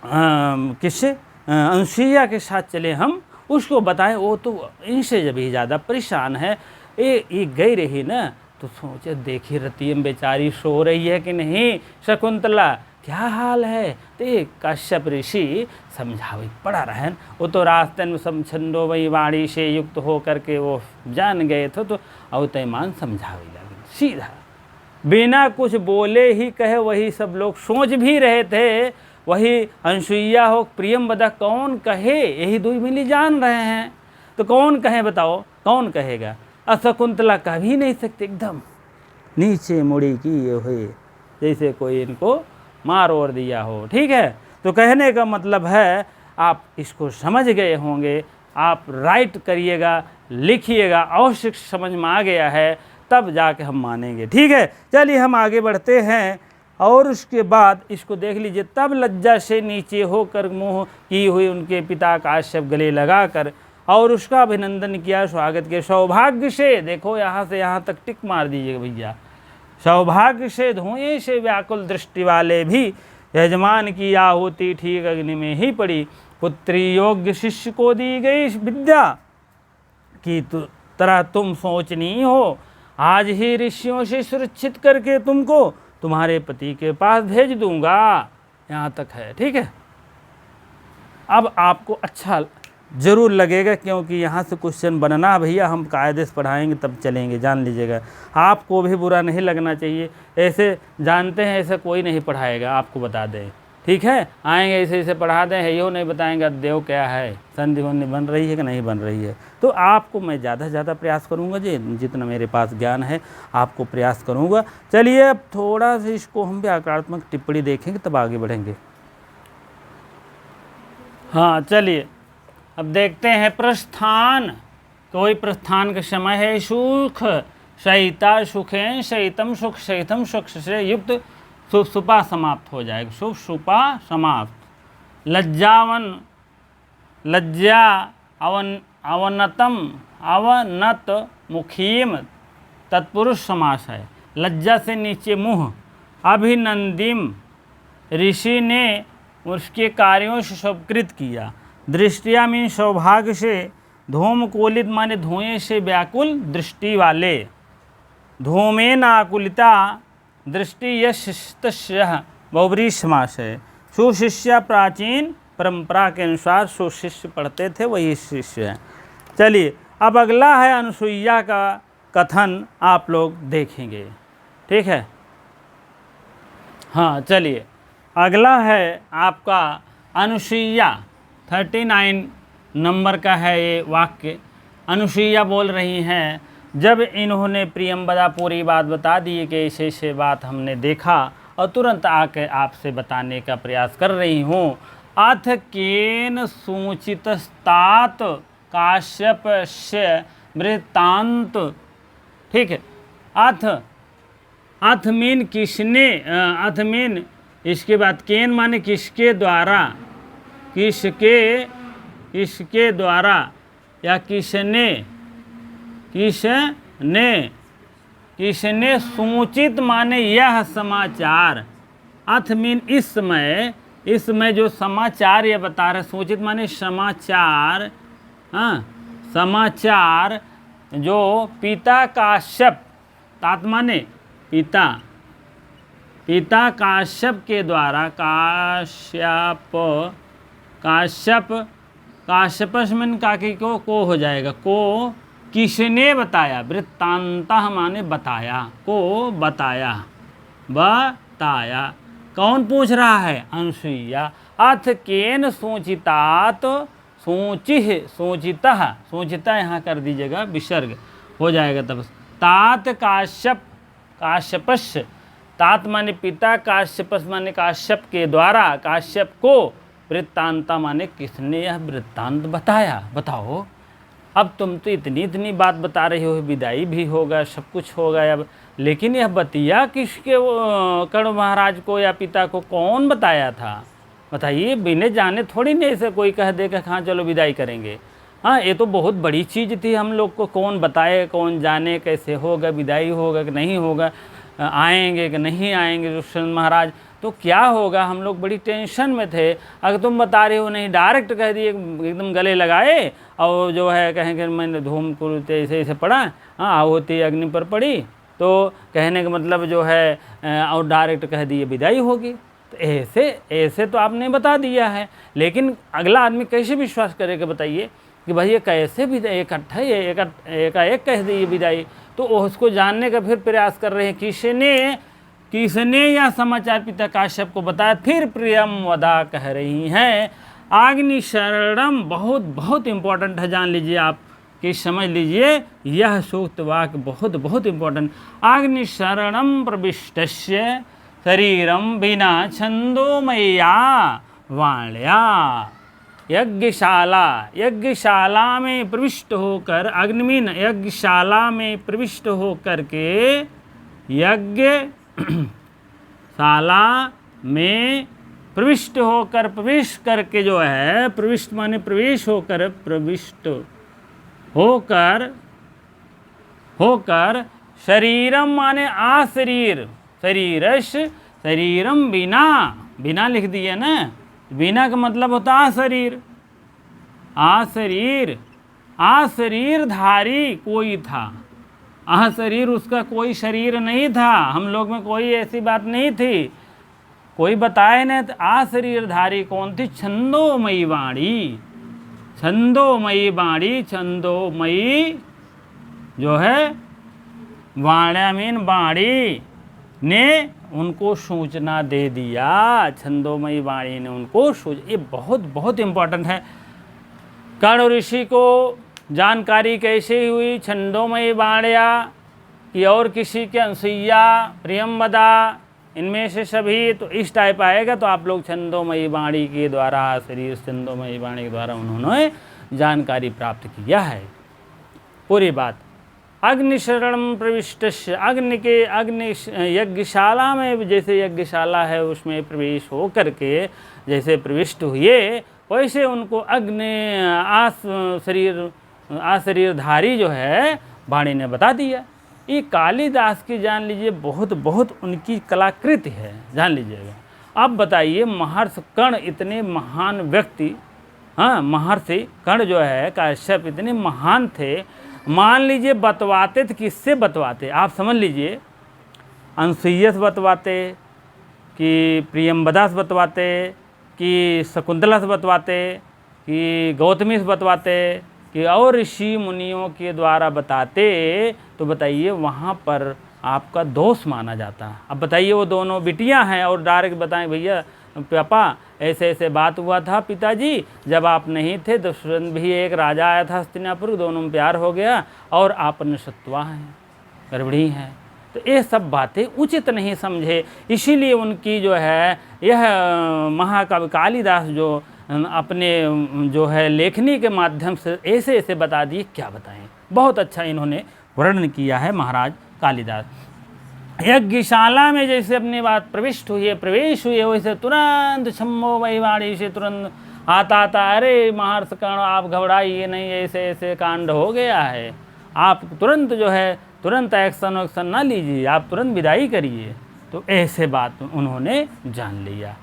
किससे, अनुसुईया के साथ चले हम, उसको बताएं। वो तो इनसे जब ही ज़्यादा परेशान है। ये गई रही ना तो सोचे देखी रतियम बेचारी सो रही है कि नहीं, शकुंतला क्या हाल है, तो कश्यप ऋषि समझावे पड़ा रहन। वो तो रास्ते में सब छंदो वही वाणी से युक्त हो करके वो जान गए थे, तो अवतमान समझावे लगे सीधा, बिना कुछ बोले ही कहे। वही सब लोग सोच भी रहे थे, वही अनुसुईया हो प्रियम बदा कौन कहे, यही दो मिली जान रहे हैं, तो कौन कहे बताओ, कौन कहेगा। शकुंतला कह भी नहीं सकते, एकदम नीचे मुड़ी की ये हुई जैसे कोई इनको मार और दिया हो। ठीक है, तो कहने का मतलब है आप इसको समझ गए होंगे, आप राइट करिएगा, लिखिएगा, अवश्य समझ में आ गया है, तब जाके हम मानेंगे। ठीक है, चलिए हम आगे बढ़ते हैं। और उसके बाद इसको देख लीजिए, तब लज्जा से नीचे होकर मुँह की हुई उनके पिता काश्यप गले लगाकर और उसका अभिनंदन किया, स्वागत के सौभाग्य से, देखो यहाँ से यहाँ तक टिक मार दीजिएगा भैया, सौभाग्य से धुएं से व्याकुल दृष्टि वाले भी यजमान की आहुति ठीक अग्नि में ही पड़ी। पुत्री योग्य शिष्य को दी गई विद्या की तरह तुम सोचनी हो, आज ही ऋषियों से सुरक्षित करके तुमको तुम्हारे पति के पास भेज दूंगा, यहाँ तक है। ठीक है, अब आपको अच्छा ज़रूर लगेगा, क्योंकि यहाँ से क्वेश्चन बनना भैया हम कायदे से पढ़ाएंगे तब चलेंगे, जान लीजिएगा। आपको भी बुरा नहीं लगना चाहिए, ऐसे जानते हैं ऐसे कोई नहीं पढ़ाएगा, आपको बता दें। ठीक है, आएंगे ऐसे ऐसे पढ़ा दें, है यो नहीं बताएंगे देव क्या है, संधि वंधि बन रही है कि नहीं बन रही है। तो आपको मैं ज़्यादा से ज़्यादा प्रयास करूँगा जी, जितना मेरे पास ज्ञान है आपको प्रयास करूँगा। चलिए अब थोड़ा सा इसको हम व्याकरणात्मक टिप्पणी देखेंगे तब आगे बढ़ेंगे। हाँ चलिए अब देखते हैं प्रस्थान। कोई प्रस्थान का समय है, सुख सहिता सुखें सहितम सुख सहितम सुख से युक्त शुभ सुपा समाप्त हो जाएगा, शुभ सुपा समाप्त। लज्जावन लज्जा अवनतम अवनत मुखीम तत्पुरुष समास है, लज्जा से नीचे मुँह। अभिनंदिम ऋषि ने उसके कार्यों से सत्कृत किया, दृष्टिया में सौभाग्य से धूमकोलित माने धुएं से व्याकुल दृष्टि वाले, धूमेन आकुलिता दृष्टि यस्य बहुब्रीहि समास है। सुशिष्य प्राचीन परंपरा के अनुसार सुशिष्य पढ़ते थे वही शिष्य है। चलिए अब अगला है अनुसुईया का कथन आप लोग देखेंगे, ठीक है। हाँ चलिए अगला है आपका अनुसुईया 39 नंबर का है ये वाक्य। अनुसुईया बोल रही हैं, जब इन्होंने प्रियंवदा पूरी बात बता दी कि ऐसे ऐसे बात हमने देखा और तुरंत आके आपसे बताने का प्रयास कर रही हूँ। अथ केन सूचितस्तात काश्यपस्य वृत्तांत, ठीक है। अथ मीन किसने, अथ मीन इसके बाद केन माने किसके द्वारा, किसके द्वारा या किसने सूचित माने यह समाचार। अथ मीन इसमें जो समाचार ये बता रहे, सूचित माने समाचार, हाँ समाचार जो पिता काश्यप, तात माने पिता काश्यप के द्वारा, काश्यपस में काकी को हो जाएगा, को किसने बताया, वृत्तांतः माने बताया, को बताया, कौन पूछ रहा है, अनुसुईया। अथ केन सूचितात, सूचिता यहाँ कर दीजिएगा, विसर्ग हो जाएगा तब। तात काश्यपस्य, तात माने पिता, काश्यपस माने काश्यप के द्वारा, काश्यप को, वृत्तांता माने किसने यह वृत्तांत बताया। बताओ अब तुम तो इतनी बात बता रहे हो, विदाई भी होगा, सब कुछ होगा अब, लेकिन यह बतिया किसके कर्ण महाराज को या पिता को कौन बताया था, बताइए। बिना जाने थोड़ी नहीं से कोई कह देगा हाँ चलो विदाई करेंगे। हाँ ये तो बहुत बड़ी चीज़ थी, हम लोग को कौन बताए, कौन जाने कैसे होगा, विदाई होगा कि नहीं होगा, आएंगे कि नहीं आएंगे दुष्यंत महाराज, तो क्या होगा। हम लोग बड़ी टेंशन में थे। अगर तुम बता रहे हो नहीं, डायरेक्ट कह दिए, एकदम गले लगाए और जो है कहेंगे मैंने धूम कुरुते ऐसे पढ़ा, हाँ आहुति अग्नि पर पड़ी, तो कहने का मतलब जो है और डायरेक्ट कह दिए विदाई होगी। तो ऐसे तो आपने बता दिया है, लेकिन अगला आदमी कैसे विश्वास करेगा बताइए कि भाई ये कैसे विदाई, एकाएक कह दी विदाई। तो उसको जानने का फिर प्रयास कर रहे हैं, किसने यह समाचार पिता काश्यप को बताया। फिर प्रियंवदा कह रही हैं, अग्निशरणम, बहुत इंपॉर्टेंट है, जान लीजिए आप कि समझ लीजिए, यह सूक्त वाक्य बहुत इंपॉर्टेंट। अग्निशरणम प्रविष्टस्य शरीरम बिना छंदोमया वाण्या, यज्ञशाला में प्रविष्ट होकर, अग्निमीन यज्ञशाला में प्रविष्ट होकर के, यज्ञशाला में प्रविष्ट होकर, प्रवेश करके जो है, प्रविष्ट माने प्रवेश होकर, प्रविष्ट होकर शरीरम माने आशरीर, शरीरम बिना लिख दिया ना, बिना का मतलब होता आशरीर धारी कोई था। शरीर उसका कोई शरीर नहीं था, हम लोग में कोई ऐसी बात नहीं थी, कोई बताए नहीं। तो आशरीर धारी कौन थी, छंदोमयी वाणी, छंदोमयी जो है वाण्या मीन वाणी ने उनको सूचना दे दिया, छंदोमयी वाणी ने उनको ये बहुत इम्पोर्टेंट है। कर्ण ऋषि को जानकारी कैसे हुई, छंदोमयी वाण्या कि और किसी के, अनुसुईया, प्रियंवदा, इनमें से सभी, तो इस टाइप आएगा। तो आप लोग छंदोमयी वाणी के द्वारा, शरीर छंदोमयी वाणी के द्वारा उन्होंने जानकारी प्राप्त किया है पूरी बात। अग्निशरणम प्रविष्टस्य, अग्नि यज्ञशाला में, जैसे यज्ञशाला है उसमें प्रवेश हो करके जैसे प्रविष्ट हुए, वैसे उनको आशरीरधारी जो है वाणी ने बता दिया। ये कालिदास की जान लीजिए बहुत उनकी कलाकृति है, जान लीजिएगा। अब बताइए महर्षि कर्ण इतने महान व्यक्ति, हाँ, महर्षि कर्ण जो है काश्यप इतने महान थे, मान लीजिए बतवाते थे, किससे बतवाते आप समझ लीजिए, अनसुईया से बतवाते कि प्रियंवदा से बतवाते कि शकुंतला से बतवाते कि गौतमी से बतवाते कि और ऋषि मुनियों के द्वारा बताते, तो बताइए वहाँ पर आपका दोष माना जाता। अब बताइए वो दोनों बिटियाँ हैं और डायरेक्ट बताएं भैया पापा ऐसे ऐसे बात हुआ था पिताजी, जब आप नहीं थे दुष्यंत भी एक राजा आया था हस्तिनापुर, दोनों में प्यार हो गया और आप नशत्वा हैं, गर्भिणी हैं। तो ये सब बातें उचित नहीं समझे, इसीलिए उनकी जो है यह महाकवि कालिदास जो अपने जो है लेखनी के माध्यम से ऐसे ऐसे बता दिए, क्या बताएं, बहुत अच्छा इन्होंने वर्णन किया है महाराज कालिदास। यज्ञशाला में जैसे अपनी बात प्रवेश हुए वैसे तुरंत छम्मो वहीवाणी से तुरंत आता, अरे महर्षि कर्ण आप घबराइए नहीं, ऐसे ऐसे कांड हो गया है, आप तुरंत जो है तुरंत एक्शन ना लीजिए, आप तुरंत विदाई करिए। तो ऐसे बात उन्होंने जान लिया।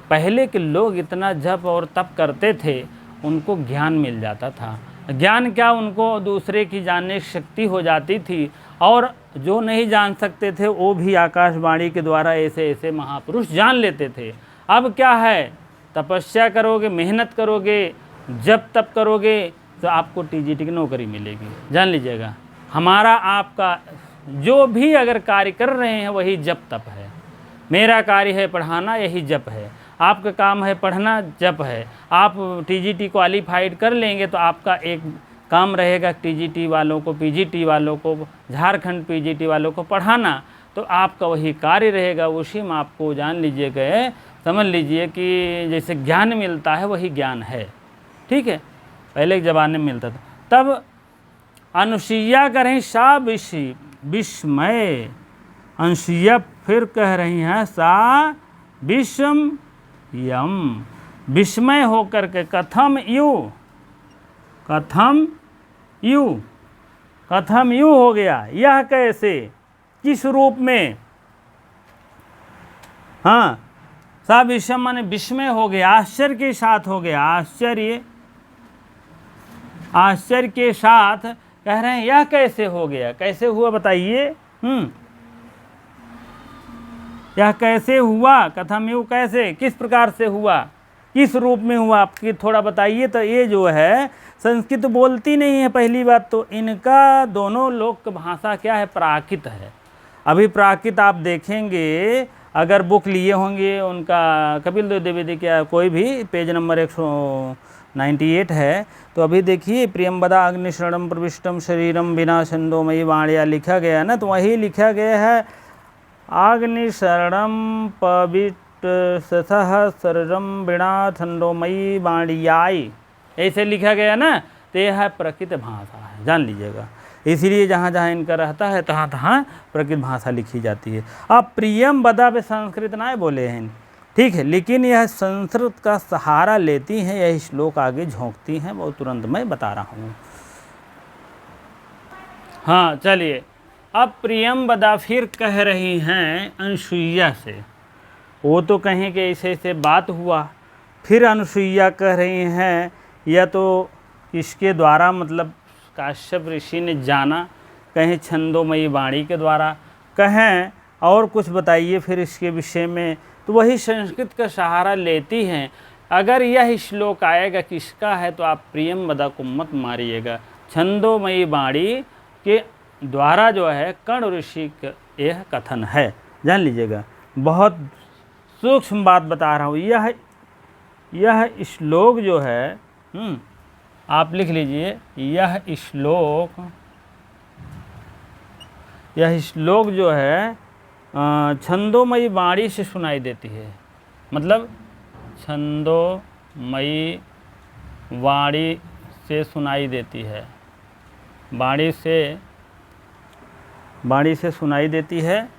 पहले के लोग इतना जप और तप करते थे, उनको ज्ञान मिल जाता था। ज्ञान क्या, उनको दूसरे की जानने की शक्ति हो जाती थी, और जो नहीं जान सकते थे वो भी आकाशवाणी के द्वारा ऐसे ऐसे महापुरुष जान लेते थे। अब क्या है, तपस्या करोगे, मेहनत करोगे, जप तप करोगे तो आपको टीजीटी की नौकरी मिलेगी। जान लीजिएगा, हमारा आपका जो भी अगर कार्य कर रहे हैं वही जप तप है। मेरा कार्य है पढ़ाना, यही जप है। आपका काम है पढ़ना, जप है। आप टीजीटी क्वालिफाइड कर लेंगे तो आपका एक काम रहेगा टीजीटी वालों को, पीजीटी वालों को, झारखंड पीजीटी वालों को पढ़ाना, तो आपका वही कार्य रहेगा। उसी में आपको जान लीजिएगा, समझ लीजिए कि जैसे ज्ञान मिलता है वही ज्ञान है। ठीक है, पहले के ज़माने में मिलता था। तब अनुसुईया कह रही सा विस्मय, अनुसुईया फिर कह रही हैं सा विस्मयम, विस्मय होकर के कथम यू हो गया, यह कैसे, किस रूप में। हाँ, सा विस्मय माने विस्मय हो गया, आश्चर्य के साथ हो गया, आश्चर्य के साथ कह रहे हैं यह कैसे हो गया, कैसे हुआ बताइए। यह कैसे हुआ, कथम यू कैसे, किस प्रकार से हुआ, किस रूप में हुआ, आपकी थोड़ा बताइए। तो ये जो है संस्कृत बोलती नहीं है, पहली बात तो इनका दोनों लोक की भाषा क्या है, प्राकृत है। अभी प्राकृत आप देखेंगे, अगर बुक लिए होंगे उनका कपिल देव द्विवेदी क्या कोई भी, पेज नंबर 198 है, तो अभी देखिए प्रियंवदा अग्निशरणम प्रविष्टम शरीरम बिना छंदोमयी वाणिया लिखा गया ना, तो वही लिखा गया है अग्निशरणम पविट सतः शरीरम बिना छंदोमयी वाणियाई, ऐसे लिखा गया ना। तो यह है प्रकृत भाषा है, जान लीजिएगा। इसीलिए जहाँ जहाँ इनका रहता है तहाँ तहाँ प्रकृत भाषा लिखी जाती है। अब प्रियंवदा पे संस्कृत ना बोले हैं, ठीक है, लेकिन यह संस्कृत का सहारा लेती हैं, यह श्लोक आगे झोंकती हैं, वो तुरंत मैं बता रहा हूँ। हाँ चलिए, अब प्रियंवदा फिर कह रही हैं अनुसुईया से, वो तो कहें कि ऐसे ऐसे बात हुआ, फिर अनुसुईया कह रही हैं, या तो इसके द्वारा मतलब काश्यप ऋषि ने जाना, कहें छंदोमयी वाणी के द्वारा, कहें और कुछ बताइए फिर इसके विषय में, तो वही संस्कृत का सहारा लेती हैं। अगर यह श्लोक आएगा किसका है तो आप प्रियंवदा को मत मारिएगा। छंदोमयी वाणी के द्वारा जो है कर्ण ऋषि का यह कथन है, जान लीजिएगा। बहुत सूक्ष्म बात बता रहा हूँ। यह श्लोक जो है, आप लिख लीजिए, यह श्लोक जो है छंदोमयी वाणी से सुनाई देती है, मतलब छंदोमयी वाणी से सुनाई देती है, वाणी से सुनाई देती है,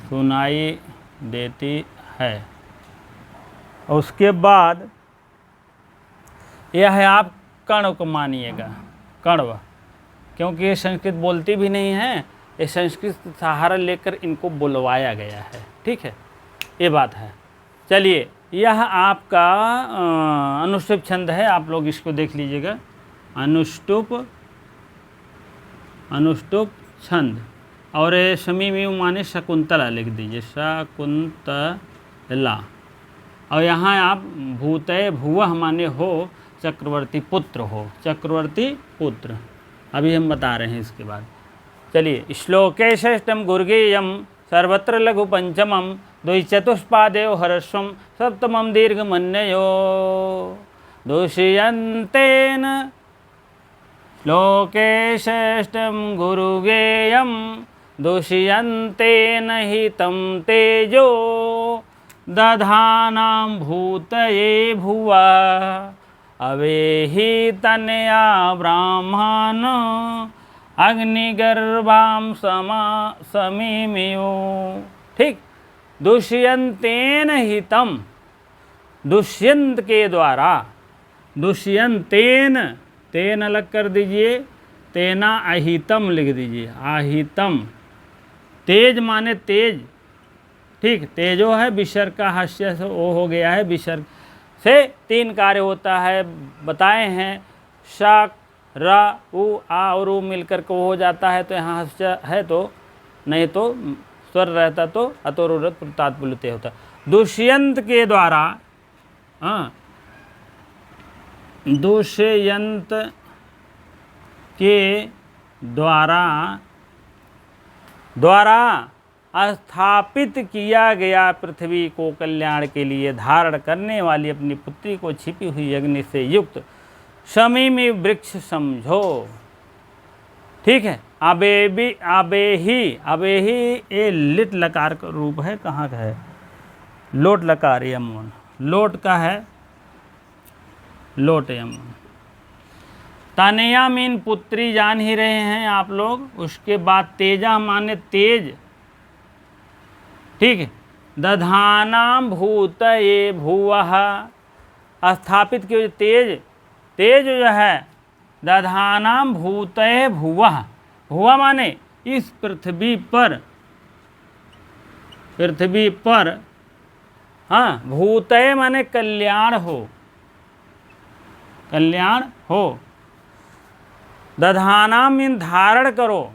सुनाई देती है। और उसके बाद यह है, आप कर्ण को मानिएगा, कण्व, क्योंकि ये संस्कृत बोलती भी नहीं है, ये संस्कृत सहारा लेकर इनको बुलवाया गया है। ठीक है, ये बात है। चलिए, यह आपका अनुष्टुप छंद है, आप लोग इसको देख लीजिएगा। अनुष्टुप छंद, और शमी में माने शकुंतला लिख दीजिए, शकुंतला। और यहाँ आप भूतय भुवः माने हो चक्रवर्ती पुत्र हो, चक्रवर्ती पुत्र। अभी हम बता रहे हैं इसके बाद। चलिए, श्लोके षष्ठम गुर्गेयम सर्वत्र लघु पंचमम द्विचतुष्पादेव हर्षम सप्तमम दीर्घमन्ययो दूषयन्तेन। श्लोके षष्ठम गुरुगेयम दूषयन्तेन हितं तेजो दधानां भूतये भुवा अवेहि तनया ब्राह्मण अग्निगर्भां समीमयो। ठीक, दुष्यंतेन हितम, दुष्यंत के द्वारा, दुष्यंतेन, तेन अलग कर दीजिए, तेना अहितम लिख दीजिए, अहितम। तेज माने तेज, ठीक, तेजो है, विसर्ग का हास्य से ओ हो गया है, विसर्ग से 3 कार्य होता है, बताए हैं। शाक रा उ आ और उ मिलकर के हो जाता है, तो यहाँ हास्य है, तो नहीं तो स्वर रहता तो अतोरुरत प्रतात्पुलते होता। दुष्यंत के द्वारा, दुष्यंत के द्वारा स्थापित किया गया पृथ्वी को कल्याण के लिए धारण करने वाली अपनी पुत्री को छिपी हुई अग्नि से युक्त शमीमी वृक्ष समझो। ठीक है, आबेही ये लिट लकार का रूप है, कहाँ का है, लोट लकार यमन, लोट का है, लोट यमन। तनया मीन पुत्री जान ही रहे हैं आप लोग। उसके बाद तेजा माने तेज, ठीक है। दधानाम भूतये भुवः, स्थापित की तेज, तेज जो है, दधानाम भूतये भुवः, भुवा माने इस पृथ्वी पर, हाँ, भूतये माने कल्याण हो, कल्याण हो। दधानाम मीन धारण करो,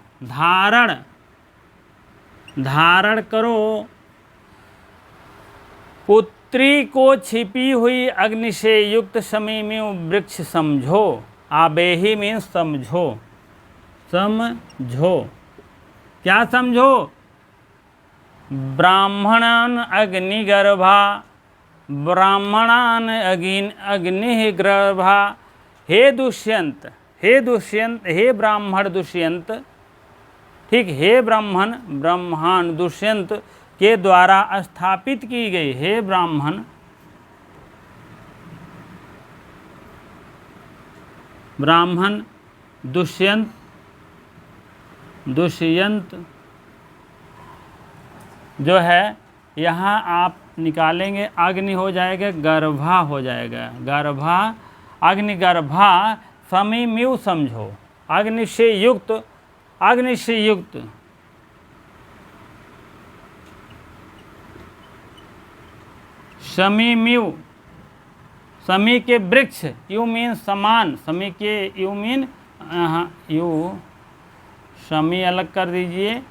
धारण करो पुत्री को छिपी हुई अग्नि से युक्त समीमी वृक्ष समझो। आबेही मीन समझो, समझो, क्या समझो, ब्राह्मणान अग्निगर्भा, ब्राह्मणान अग्निगर्भा। हे दुष्यंत, हे दुष्यंत, हे ब्राह्मण दुष्यंत, ठीक, हे ब्राह्मण दुष्यंत के द्वारा स्थापित की गई, हे ब्राह्मण दुष्यंत जो है, यहाँ आप निकालेंगे अग्नि हो जाएगा, गर्भा हो जाएगा, गर्भा, अग्निगर्भा समीम्यु समझो, अग्नि से युक्त, अग्नि से युक्त, समीम्यु, समी के वृक्ष, यू मीन समान, समी के यू मीन यू, समी अलग कर दीजिए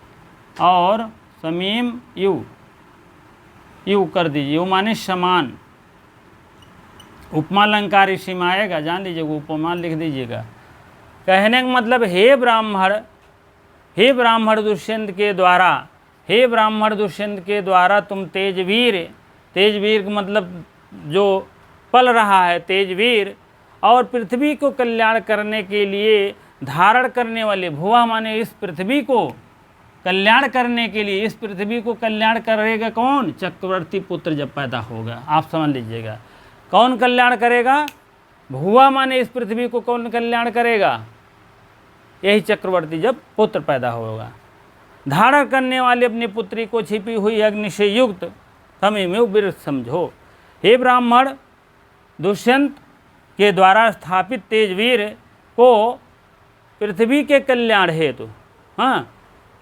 और समीम यू, यू कर दीजिए, यू माने समान। उपमा अलंकार इसी में आएगा, जान लीजिएगा, उपमा लिख दीजिएगा। कहने का मतलब, हे ब्राह्मण दुष्यंत के द्वारा, हे ब्राह्मण दुष्यंत के द्वारा तुम तेजवीर, तेजवीर का मतलब जो पल रहा है, तेजवीर, और पृथ्वी को कल्याण करने के लिए धारण करने वाले, भुवा माने इस पृथ्वी को कल्याण करने के लिए, इस पृथ्वी को कल्याण करेगा कौन, चक्रवर्ती पुत्र जब पैदा होगा। आप समझ लीजिएगा, कौन कल्याण करेगा, भुवा माने इस पृथ्वी को कौन कल्याण करेगा, यही चक्रवर्ती जब पुत्र पैदा होगा। धारण करने वाले अपनी पुत्री को छिपी हुई अग्नि से युक्त समीम्यु वृक्ष समझो। हे ब्राह्मण दुष्यंत के द्वारा स्थापित तेजवीर को पृथ्वी के कल्याण हेतु, हाँ,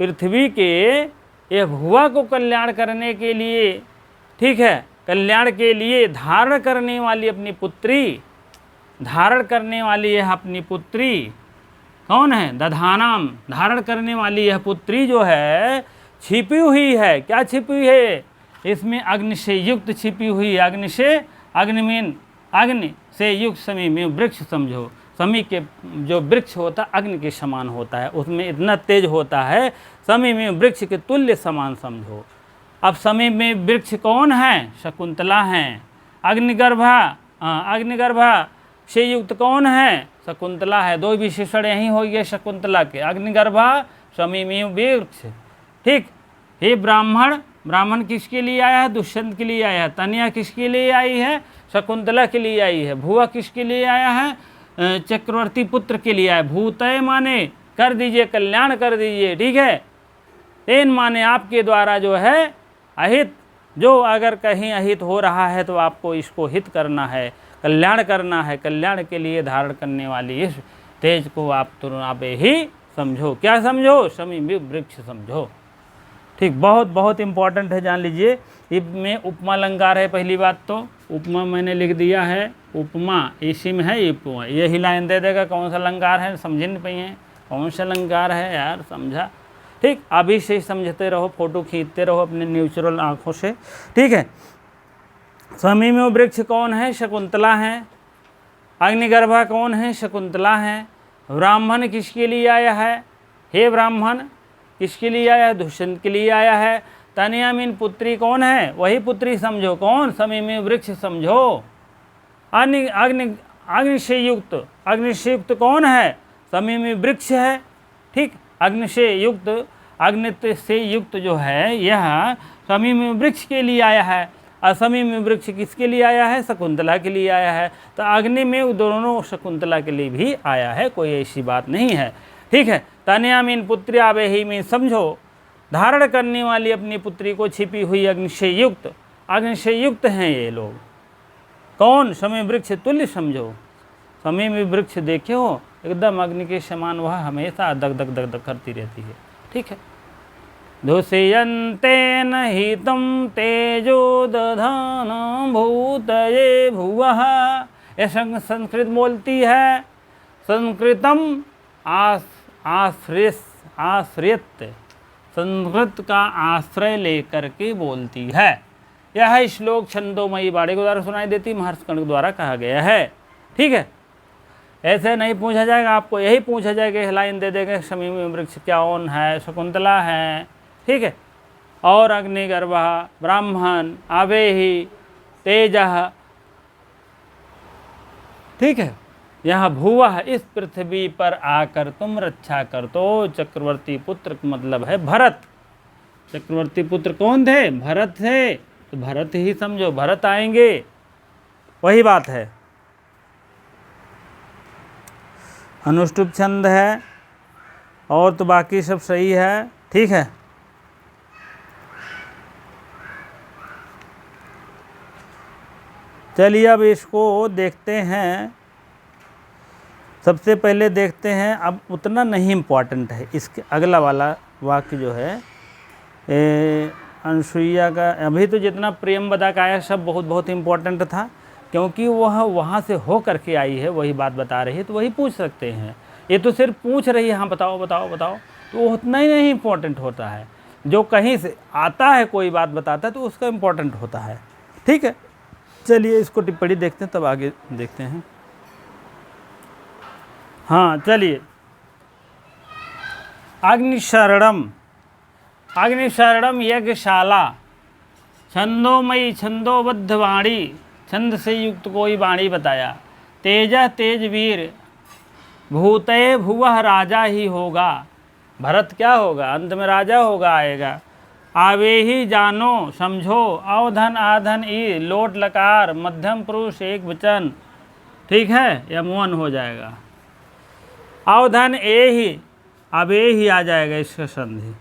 पृथ्वी के यह भुवा को कल्याण करने के लिए, ठीक है, कल्याण के लिए धारण करने वाली अपनी पुत्री, धारण करने वाली यह अपनी पुत्री कौन है? दधानाम, धारण करने वाली यह पुत्री जो है छिपी हुई है। क्या छिपी हुई है? इसमें अग्नि से युक्त छिपी हुई। अग्नि से, अग्नि मीन अग्नि से युक्त समी में वृक्ष समझो। समी के जो वृक्ष होता है अग्नि के समान होता है, उसमें इतना तेज होता है, समी में वृक्ष के तुल्य समान समझो। अब समी में वृक्ष कौन है? शकुंतला हैं। अग्निगर्भा, अग्निगर्भा से युक्त कौन है? शकुंतला है। दो विशेषण यहीं हो गए शकुंतला के, अग्निगर्भा समी में वृक्ष। ठीक। हे ब्राह्मण, ब्राह्मण किसके लिए आया है? दुष्यंत के लिए आया है। तनया किसके लिए आई है? शकुंतला के लिए आई है। भुआ किसके लिए आया है? चक्रवर्ती पुत्र के लिए आया। भूतय माने कर दीजिए, कल्याण कर दीजिए। ठीक है। तेन माने आपके द्वारा जो है अहित, जो अगर कहीं अहित हो रहा है तो आपको इसको हित करना है, कल्याण करना है। कल्याण के लिए धारण करने वाली इस तेज को आप तुरंत आप ही समझो। क्या समझो? समी में वृक्ष समझो। ठीक, बहुत बहुत इंपॉर्टेंट है, जान लीजिए। इसमें उपमा अलंकार है। पहली बात तो उपमा मैंने लिख दिया है, उपमा इसी में है। उपमा यही लाइन दे देगा कौन सा अलंकार है, समझ नहीं पाइए कौन सा अलंकार है यार, समझा? ठीक, अभी से ही समझते रहो, फोटो खींचते रहो अपने नेचुरल आँखों से। ठीक है। समी में वृक्ष कौन है? शकुंतला है। अग्निगर्भा कौन है? शकुंतला है। ब्राह्मण किसके लिए आया है? हे ब्राह्मण किसके लिए आया है? दुष्यंत के लिए आया है। तनया मीन पुत्री कौन है? वही पुत्री समझो। कौन? समी में वृक्ष समझो। अग्नि अग्नि अग्नि से युक्त, अग्नि से युक्त कौन है? समी में वृक्ष है। ठीक, अग्नि से युक्त, अग्नि से युक्त जो है यह समी में वृक्ष के लिए आया है। असमी में वृक्ष किसके लिए आया है? शकुंतला के लिए आया है। तो अग्नि में दोनों शकुंतला के लिए भी आया है, कोई ऐसी बात नहीं है। ठीक है। तनया मीन पुत्री आवे ही मीन समझो, धारण करने वाली अपनी पुत्री को छिपी हुई अग्नि से युक्त, अग्नि से युक्त हैं ये लोग। कौन? समी वृक्ष तुल्य समझो। समी में वृक्ष देखे हो, एकदम अग्नि के समान, वह हमेशा दग दग दग दग करती रहती है। ठीक है। धुष्यन्तेन हितं तेजो दधानं भूतये भुवः। यह संस्कृत बोलती है। संस्कृतम आश्रित, संस्कृत का आश्रय लेकर के बोलती है। यह श्लोक छंदोमयी बाड़ी के द्वारा सुनाई देती, महर्षि कर्ण द्वारा कहा गया है। ठीक है। ऐसे नहीं पूछा जाएगा, आपको यही पूछा जाएगा, लाइन दे देंगे समी में वृक्ष कौन है? शकुंतला है। ठीक है। और अग्निगर्भा, ब्राह्मण, आवेही, तेजः। ठीक है। यह भुवः, इस पृथ्वी पर आकर तुम रक्षा कर तो। चक्रवर्ती पुत्र मतलब है भरत। चक्रवर्ती पुत्र कौन थे? भरत थे। तो भरत ही समझो, भरत आएंगे, वही बात है। अनुष्टुप छंद है और तो बाकी सब सही है। ठीक है। चलिए अब इसको देखते हैं। सबसे पहले देखते हैं, अब उतना नहीं इम्पॉर्टेंट है, इसके अगला वाला वाक्य जो है अनुसुईया का। अभी तो जितना प्रियंवदा का आया सब बहुत बहुत इम्पॉर्टेंट था, क्योंकि वह वहाँ से हो करके आई है, वही बात बता रही है, तो वही पूछ सकते हैं। ये तो सिर्फ पूछ रही है, हाँ बताओ बताओ बताओ, तो उतना ही नहीं इम्पोर्टेंट होता है। जो कहीं से आता है कोई बात बताता है तो उसका इम्पोर्टेंट होता है। ठीक है। चलिए इसको टिप्पणी देखते हैं, तब आगे देखते हैं। हाँ चलिए। अग्निशरणम, अग्निशरणम यज्ञशाला, छंदोमयी, छंदोबद्ध वाणी, छंद से युक्त कोई वाणी बताया। तेजा तेज वीर, भूतये भुवः राजा ही होगा। भरत क्या होगा? अंत में राजा होगा, आएगा। आवे ही जानो समझो, अवधन आधन ई, लोट लकार, मध्यम पुरुष एक वचन। ठीक है, यह मोहन हो जाएगा। अवधन ए ही, अब ए ही आ जाएगा इसका संधि।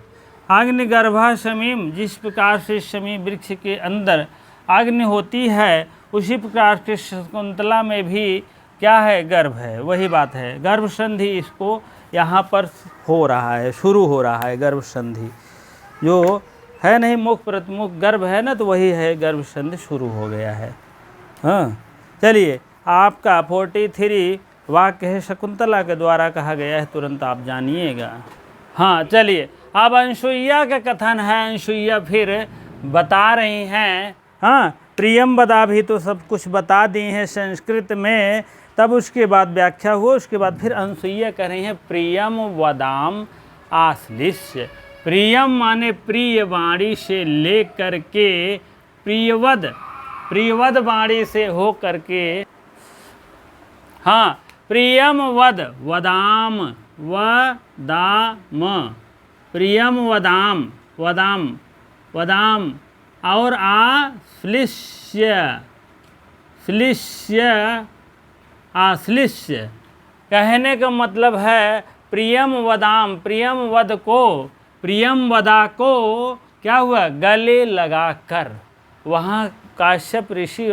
अग्निगर्भा समीम, जिस प्रकार से समी वृक्ष के अंदर अग्नि होती है, उसी प्रकार से शकुंतला में भी क्या है? गर्भ है, वही बात है। गर्भ संधि इसको यहाँ पर हो रहा है, शुरू हो रहा है गर्भ संधि। जो है नहीं, मुख प्रतिमुख गर्भ है ना, तो वही है, गर्भ संधि शुरू हो गया है। हाँ, चलिए आपका 43 वाक्य है, शकुंतला के द्वारा कहा गया है, तुरंत आप जानिएगा। हाँ चलिए, अब अनसुईया का कथन है। अनसुईया फिर बता रही हैं, हाँ प्रियम वदा भी तो सब कुछ बता दी हैं संस्कृत में, तब उसके बाद व्याख्या हुआ, उसके बाद फिर अनसुईया कह रही हैं प्रियम वदाम आश्लिष्य। प्रियम माने प्रिय वाणी से ले करके, प्रियवद, प्रियवद वाणी से हो करके, हाँ प्रियम वद, वदाम, वदाम, प्रियम वदाम, वदाम, वदाम, और आश्लिष्य, श्लिष्य, आश्लिष्य। कहने का मतलब है प्रियम वदाम, प्रियम वद को, प्रियम वदा को क्या हुआ, गले लगा कर। वहाँ काश्यप ऋषि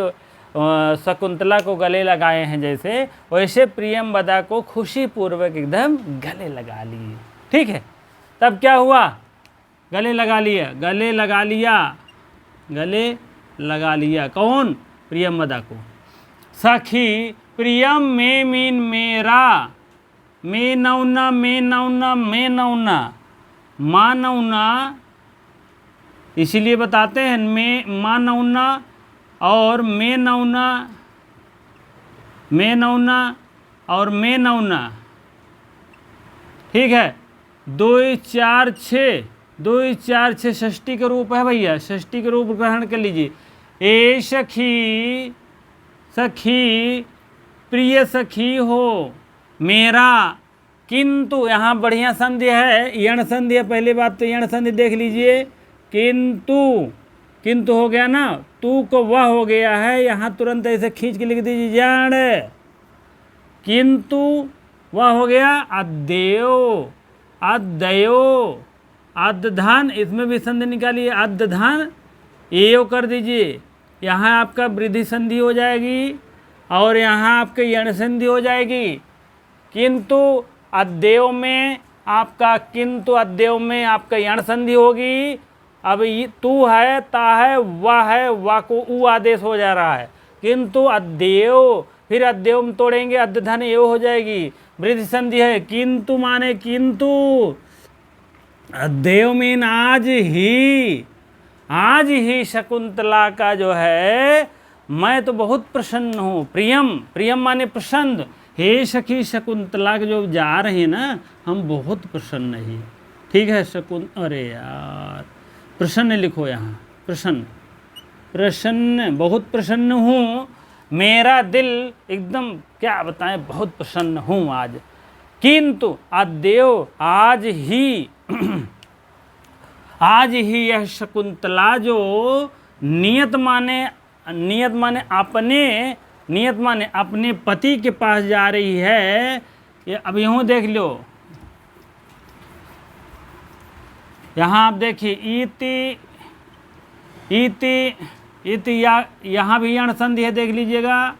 शकुंतला को गले लगाए हैं जैसे, वैसे प्रियम वदा को खुशी पूर्वक एकदम गले लगा लिए। ठीक है, तब क्या हुआ, गले लगा लिया, गले लगा लिया, गले लगा लिया कौन, प्रियम वदा को। सखी प्रियम में मीन मेरा, में नौना, में नौना, में नौना, माँ नौना, इसीलिए बताते हैं में माँ नौना और में नौना, में नौना और में नौना। ठीक है, 2 4 6, 2 4 6 षष्ठी का रूप है भैया, षष्ठी का रूप ग्रहण कर लीजिए। ए सखी, सखी प्रिय सखी हो मेरा, किंतु यहाँ बढ़िया संधि है, यण संधि है, पहली बात तो यण संधि देख लीजिए। किंतु, किंतु हो गया ना, तू को वह हो गया है, यहाँ तुरंत ऐसे खींच के लिख दीजिए जान, किंतु वह हो गया अद्देयो, अद्दयो, अद्धन, इसमें भी संधि निकालिए, अद्धन एयो कर दीजिए, यहाँ आपका वृद्धि संधि हो जाएगी और यहाँ आपके यण संधि हो जाएगी। किंतु अद्देव में आपका, किंतु अद्देव में आपका यण संधि होगी। अब तू है, ता है, वह है, वा को उ आदेश हो जा रहा है, किंतु अद्देव, फिर अद्देव में तोड़ेंगे, अद्धन एव हो जाएगी, वृद्धि संधि है। किंतु माने किंतु, अद्देव मीन आज ही, आज ही शकुंतला का जो है मैं तो बहुत प्रसन्न हूँ। प्रियम, प्रियम माने प्रसन्न, हे सखी शकुंतला के जो जा रहे हैं ना, हम बहुत प्रसन्न ही। ठीक है, अरे यार प्रसन्न लिखो यहाँ, प्रसन्न, प्रसन्न, बहुत प्रसन्न हूँ, मेरा दिल एकदम क्या बताएं, बहुत प्रसन्न हूँ आज। किंतु अद्देव आज ही, आज ही यह शकुंतला जो नियत माने, नियत माने अपने, नियत माने अपने पति के पास जा रही है। ये अब यूँ देख लो, यहाँ आप देखिए, इति, इति, इति, यहाँ भी यण संधि है, देख लीजिएगा।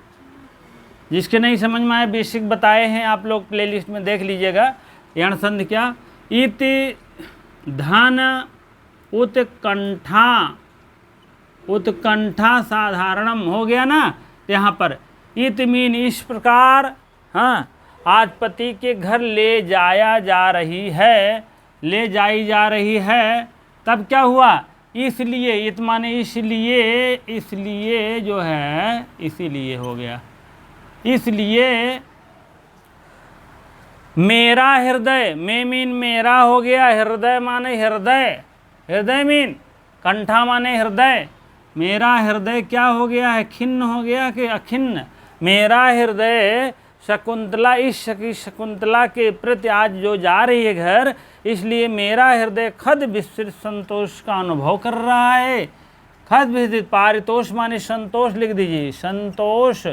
जिसके नहीं समझ में आए, बेसिक बताए हैं आप लोग, प्लेलिस्ट में देख लीजिएगा। यण संधि क्या, इति धन उत्कंठा, उत्कंठा साधारणम हो गया ना, यहाँ पर इत मीन इस प्रकार, हाँ आज पति के घर ले जाया जा रही है, ले जाई जा रही है। तब क्या हुआ, इसलिए, इत माने इसलिए, इसलिए जो है, इसीलिए हो गया, इसलिए मेरा हृदय, में मीन मेरा हो गया, हृदय माने हृदय, हृदय मीन कंठा माने हृदय, मेरा हृदय क्या हो गया है, खिन्न हो गया कि अखिन्न। मेरा हृदय शकुंतला, इस शकुंतला के प्रति आज जो जा रही है घर, इसलिए मेरा हृदय खद विस्तृत संतोष का अनुभव कर रहा है। खद विस्तृत, पारितोष माने संतोष लिख दीजिए, संतोष,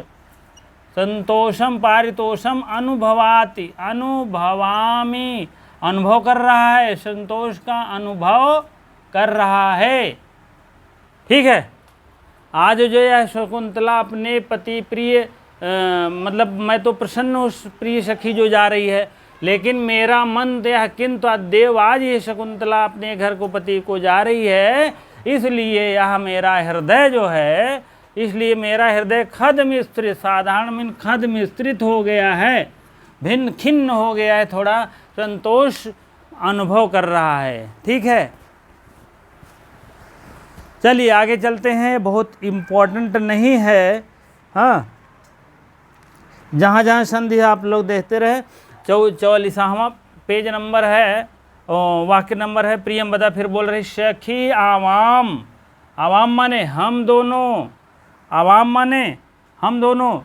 संतोषम पारितोषम अनुभवाति, अनुभवामि, अनुभव कर रहा है, संतोष का अनुभव कर रहा है। ठीक है, आज जो यह शकुंतला अपने पति प्रिय मतलब मैं तो प्रसन्न हूँ, प्रिय सखी जो जा रही है, लेकिन मेरा मन देह किंतु अद्देव आज ये शकुंतला अपने घर को पति को जा रही है, इसलिए यह मेरा हृदय जो है, इसलिए मेरा हृदय खद मिश्रित, साधारण में खद मिश्रित हो गया है, भिन्न खिन्न हो गया है, थोड़ा संतोष अनुभव कर रहा है। ठीक है, चलिए आगे चलते हैं, बहुत इम्पोर्टेंट नहीं है। हाँ, जहाँ जहाँ संधि आप लोग देखते रहे। 44वां पेज नंबर है, वाक्य नंबर है, प्रियम बदा फिर बोल रही सखी आवाम, आवाम माने हम दोनों, आवाम माने हम दोनों,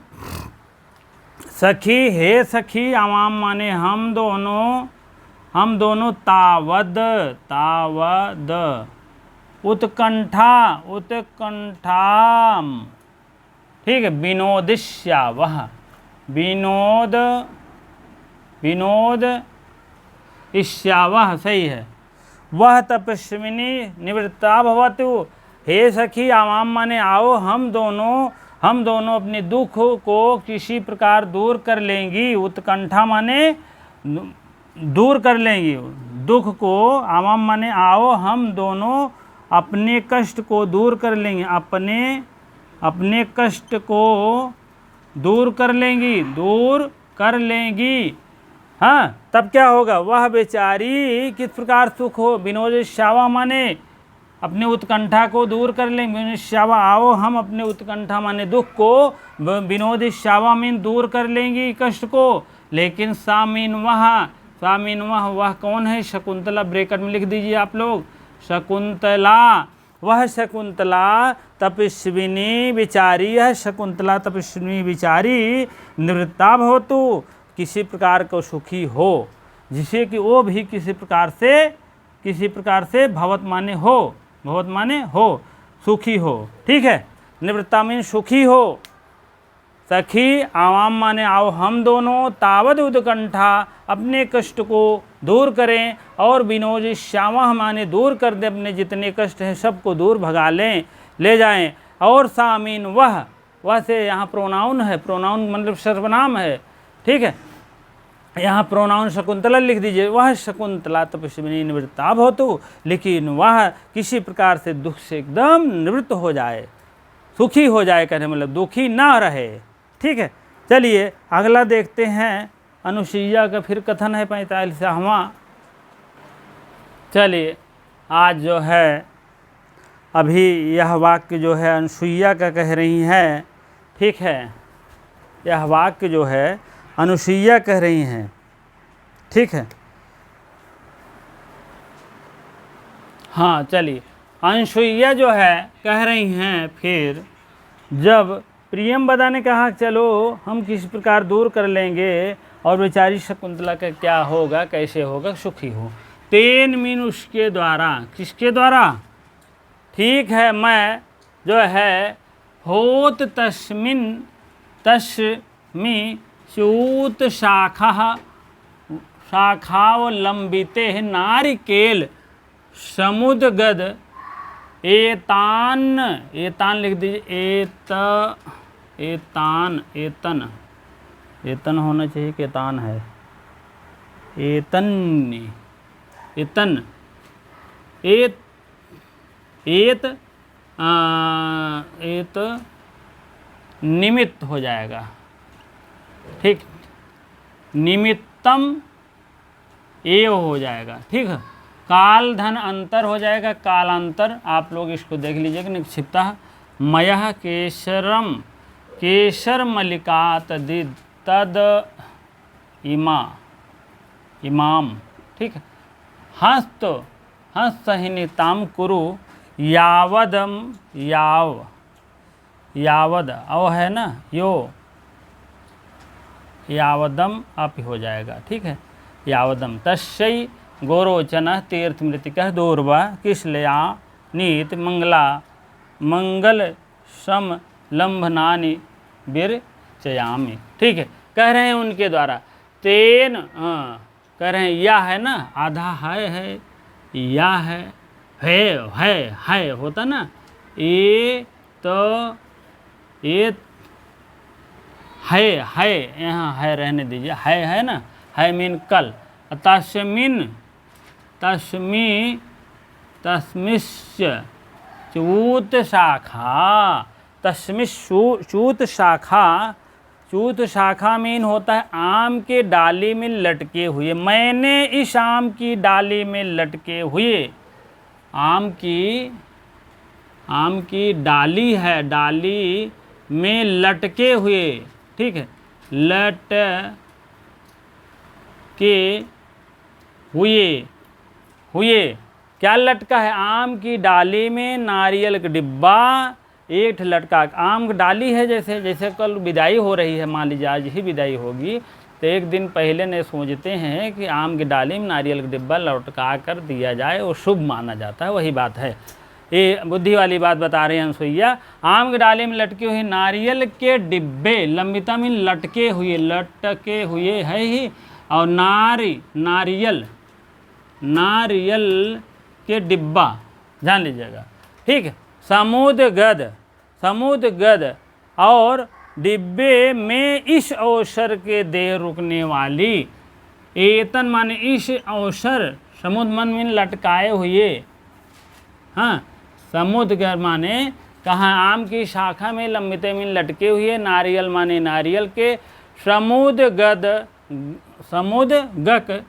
सखी हे सखी, आवाम माने हम दोनों, तावद, तावद, उत्कंठा, उत्कंठाम, ठीक है, विनोदिष्या वह, विनोद, विनोद इष्यावह, सही है, वह तपस्विनी निवृत्ता भवतु, हे सखी आवाम माने आओ, हम दोनों अपने दुख को किसी प्रकार दूर कर लेंगी, उत्कंठा माने दूर कर लेंगी दुख को, आवाम माने आओ, हम दोनों अपने कष्ट को दूर कर लेंगे, अपने कष्ट को दूर कर लेंगी, हाँ, तब क्या होगा, वह बेचारी किस प्रकार सुख हो, विनोद श्यावा माने अपने उत्कंठा को दूर कर लेंगे, विनोद श्यावा आओ, हम अपने उत्कंठा माने दुख को विनोद श्यावा में दूर कर लेंगी कष्ट को, लेकिन सामीन वह कौन है, शकुंतला, ब्रैकेट में लिख दीजिए आप लोग, शकुंतला, वह शकुंतला तपस्विनी विचारी, यह शकुंतला तपस्विनी विचारी, निवृत्ता भवतु, किसी प्रकार को सुखी हो, जिसे कि वो भी किसी प्रकार से भवत माने हो, सुखी हो। ठीक है, निवृत्ता में सुखी हो, सखी आवाम माने आओ, हम दोनों, तावद उत्कंठा, अपने कष्ट को दूर करें, और विनोद श्यामा माने दूर कर दे, अपने जितने कष्ट हैं सबको दूर भगा लें, ले जाएं, और सामीन वह से यहाँ प्रोनाउन है, प्रोनाउन मतलब सर्वनाम है। ठीक है, यहाँ प्रोनाउन शकुंतला लिख दीजिए, वह शकुंतला तपस्विनी निवृत्ता भवतु, लेकिन वह किसी प्रकार से दुख से एकदम निवृत्त हो जाए, सुखी हो जाए, कहने मतलब दुखी ना रहे। ठीक है, चलिए अगला देखते हैं, अनुसुईया का फिर कथन है 45वां। चलिए आज जो है अभी यह वाक्य जो है अनुसुईया का कह रही हैं। ठीक है, यह वाक्य जो है अनुसुईया कह रही हैं। ठीक है, हाँ, चलिए अनुसुईया जो है कह रही हैं, फिर जब प्रियंवदा ने कहा चलो हम किस प्रकार दूर कर लेंगे, और बेचारी शकुंतला का क्या होगा, कैसे होगा, सुखी हो, तेन मीन उसके द्वारा, किसके द्वारा, ठीक है, मैं जो है होत तस्मि सूत शाखावलंबिते नारिकेल समुद्रगद एतान लिख दीजिए, एतन होना चाहिए कि एतान है, एत निमित्त हो जाएगा। ठीक, निमित्तम एव हो जाएगा। ठीक है, काल धन अंतर हो जाएगा, कालांतर, आप लोग इसको देख लीजिएगा, निक्षिप्ता मयः केशर मलिका तद इमाम। ठीक है, हस्तहिनिताम कुरु यावद अव है ना, यावदम आप हो जाएगा। ठीक है, यावदम तस्यै गोरोचन तीर्थ मृतिकः दूर्वा किशलया नीत मंगल सम लंभनानि विरचयामि। ठीक है, कह रहे हैं उनके द्वारा, तेन कह रहे हैं, या है ना, आधा है, या है होता ना, ये तो ये है, यहाँ है रहने दीजिए, है ना, है मीन कल, तस्मिन तस्मी तस्मिश्च चूत शाखा, चूत शाखा, चूत शाखा मीन होता है आम के डाली में लटके हुए। मैंने इस आम की डाली में लटके हुए, आम की डाली है, डाली में लटके हुए, ठीक है, लटके हुए क्या लटका है? आम की डाली में नारियल का डिब्बा एक लटका। आम की डाली है, जैसे कल विदाई हो रही है, मान लीजिए आज ही विदाई होगी, तो एक दिन पहले ने सोचते हैं कि आम की डाली में नारियल का डिब्बा लटका कर दिया जाए और शुभ माना जाता है। वही बात है, ये बुद्धि वाली बात बता रहे हैं अनसुईया। आम की डाली में लटके हुए नारियल के डिब्बे, लंबिता में लटके हुए है ही, और नारियल के डिब्बा, जान लीजिएगा, ठीक है। समुद्रगद और डिब्बे में इस अवसर के देर रुकने वाली, एतन माने इस अवसर, समुद्र मन में लटकाए हुए, हाँ, समुद्रगद माने कहाँ? आम की शाखा में लंबिते में लटके हुए, नारियल माने नारियल के, समुद्रगक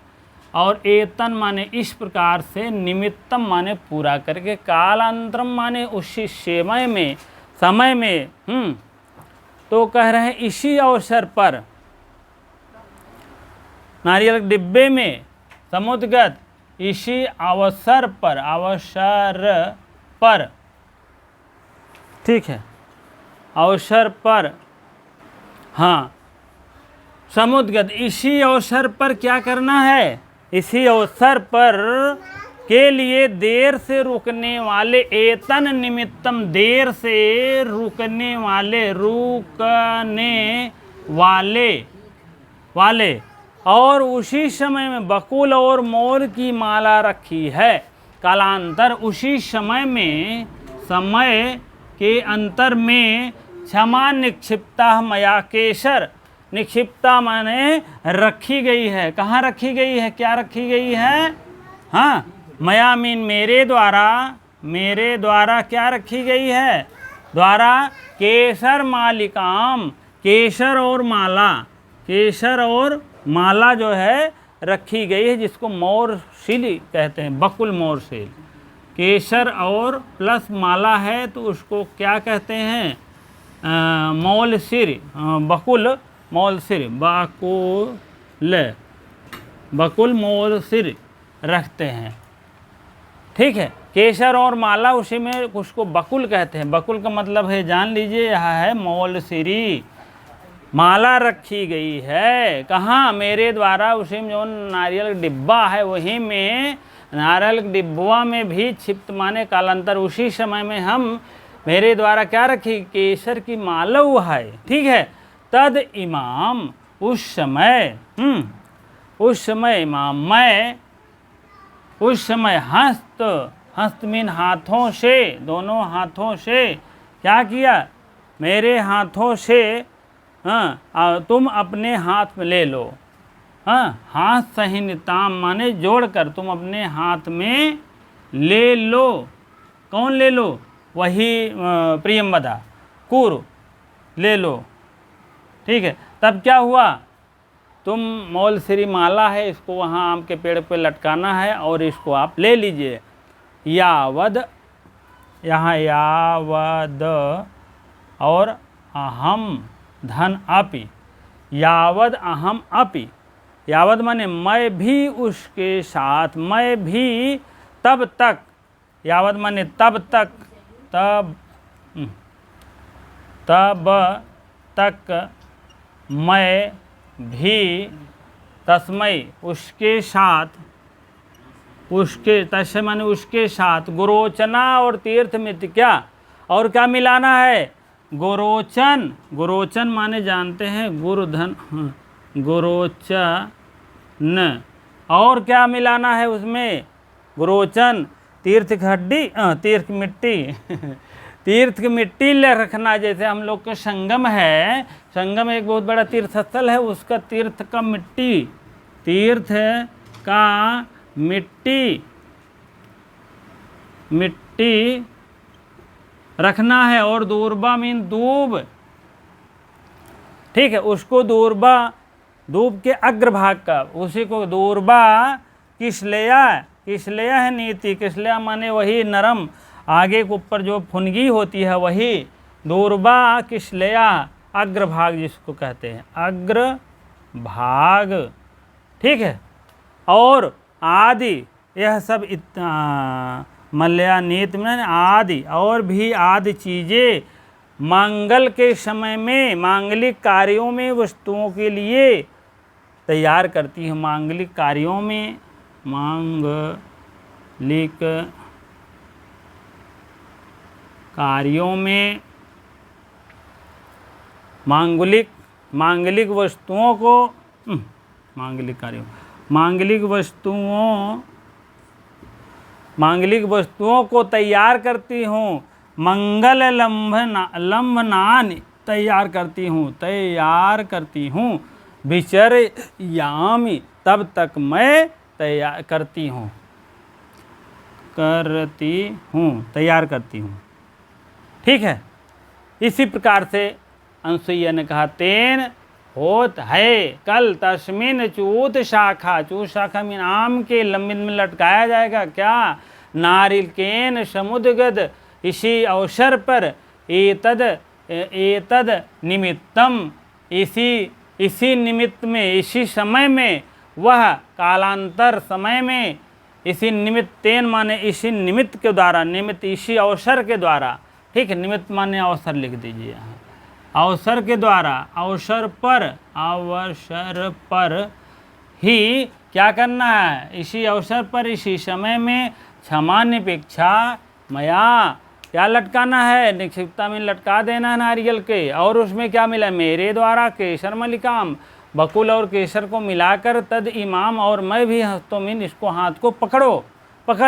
और एतन माने इस प्रकार से, निमित्तम माने पूरा करके, कालांतरम माने उसी समय में तो कह रहे हैं इसी अवसर पर, नारियल डिब्बे में समुद्रगत, इसी अवसर पर, ठीक है, अवसर पर, हाँ, समुद्रगत, इसी अवसर पर क्या करना है? इसी अवसर पर के लिए देर से रुकने वाले, एतन निमित्तम, देर से रुकने वाले, और उसी समय में बकुल और मोर की माला रखी है। कालांतर, उसी समय के अंतर में, क्षमा निक्षिप्ता मया केसर, निक्षिप्ता माने रखी गई है। कहाँ रखी गई है? क्या रखी गई है? हाँ, मया मीन मेरे द्वारा क्या रखी गई है? द्वारा केसर मालिकाम, केसर और माला जो है रखी गई है, जिसको मोरशिल कहते हैं, बकुल मोरशिल। केसर और प्लस माला है तो उसको क्या कहते हैं? मोलसिर, बकुल मोलसिर, बकुल मोलसिर रखते हैं, ठीक है। केसर और माला उसी में उसको बकुल कहते हैं। बकुल का मतलब है, जान लीजिए, यह है मोलसिरी, माला रखी गई है। कहाँ? मेरे द्वारा, उसी में जो नारियल डिब्बा है वही में, नारियल डिब्बा में भी क्षिप्त माने कालांतर, उसी समय में हम मेरे द्वारा क्या रखी? केसर की माला है, ठीक है। तद इमाम, उस समय इमाम, मैं उस समय हस्त मीन हाथों से, दोनों हाथों से क्या किया? मेरे हाथों से, हाँ, तुम अपने हाथ में ले लो, हाँ, हाथ सहिनिताम माने जोड़कर, तुम अपने हाथ में ले लो। कौन ले लो? वही प्रियंवदा, कुरु ले लो, ठीक है। तब क्या हुआ? तुम मोलसिरी माला है, इसको वहाँ आम के पेड़ पे लटकाना है और इसको आप ले लीजिए। यावद, यहाँ यावद और अहम धन अपि, यावद अहम अपि, यावद माने मैं भी उसके साथ, मैं भी तब तक, यावद माने तब तक, तब तक मैं भी, तस्मै उसके साथ, उसके, तस्मै माने उसके साथ, गुरोचना और तीर्थ मित्र, क्या और क्या मिलाना है? गुरोचन, गुरोचन माने जानते हैं गुरुधन, गुरोचन, और क्या मिलाना है उसमें? गुरोचन, तीर्थ की हड्डी, तीर्थ की मिट्टी तीर्थ की मिट्टी ले रखना। जैसे हम लोग का संगम है, संगम एक बहुत बड़ा तीर्थ स्थल है, उसका तीर्थ का मिट्टी तीर्थ का मिट्टी रखना है। और दूर्बा मीन दूब, ठीक है, उसको दूर्बा, दूब के अग्रभाग का, उसी को दूर्बा किसलेया, किसलेया है नीति। किसलेया माने वही नरम, आगे के ऊपर जो फुनगी होती है वही दूर्बा किसलेया, अग्रभाग जिसको कहते हैं, अग्रभाग, ठीक है। और आदि, यह सब मल्या नीति में आदि, और भी आदि चीज़ें मंगल के समय में, मांगलिक कार्यों में वस्तुओं के लिए तैयार करती है। मांगलिक कार्यों में, मांगलिक कार्यों में, मांगलिक वस्तुओं को, मांगलिक कार्यों, मांगलिक वस्तुओं को तैयार करती हूँ। मंगल लंबनान तैयार करती हूँ। विचर्यामि तब तक मैं तैयार करती हूँ, ठीक है। इसी प्रकार से अनसुईया ने कहा तेन होत है कल तस्मिन चूत शाखा, चूत शाखा में आम के लंबित में लटकाया जाएगा क्या, नारिकेन समुद्गद, इसी अवसर पर एतद निमित्तम, इसी निमित्त में, इसी समय में, वह कालांतर समय में, इसी निमित्त, तेन माने इसी निमित्त के द्वारा, निमित्त इसी अवसर के द्वारा, ठीक है, निमित्त माने अवसर लिख दीजिए यहाँ, अवसर के द्वारा, अवसर पर ही क्या करना है, इसी अवसर पर, इसी समय में, क्षमा निपेक्षा मया, क्या लटकाना है, निक्षिप्ता में लटका देना है नारियल के। और उसमें क्या मिला, मेरे द्वारा केसर मलिकाम, बकुल और केसर को मिलाकर, तद इमाम, और मैं भी हस्तों में, इसको हाथ को पकड़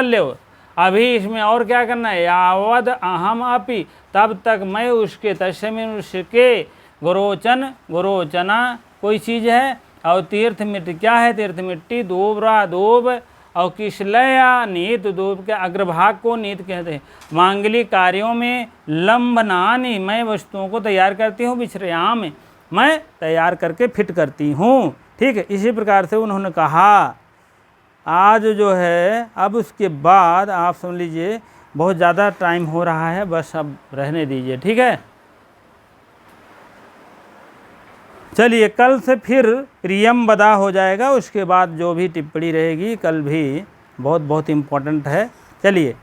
लो। अभी इसमें और क्या करना है, यावद अहम अपि, तब तक मैं उसके, तस्मिन उसके, गोरोचना कोई चीज़ है, और तीर्थ मिट्टी, क्या है तीर्थ मिट्टी, दूबरा दूब, और किसलया नीत, दूब के अग्रभाग को नीत कहते हैं। मांगलिक कार्यों में लंबनानी, मैं वस्तुओं को तैयार करती हूँ, विचर्याम मैं तैयार करके फिट करती हूँ, ठीक है। इसी प्रकार से उन्होंने कहा। आज जो है, अब उसके बाद आप सुन लीजिए, बहुत ज़्यादा टाइम हो रहा है, बस अब रहने दीजिए, ठीक है। चलिए कल से फिर प्रियम बदा हो जाएगा, उसके बाद जो भी टिप्पणी रहेगी कल भी बहुत इम्पोर्टेंट है। चलिए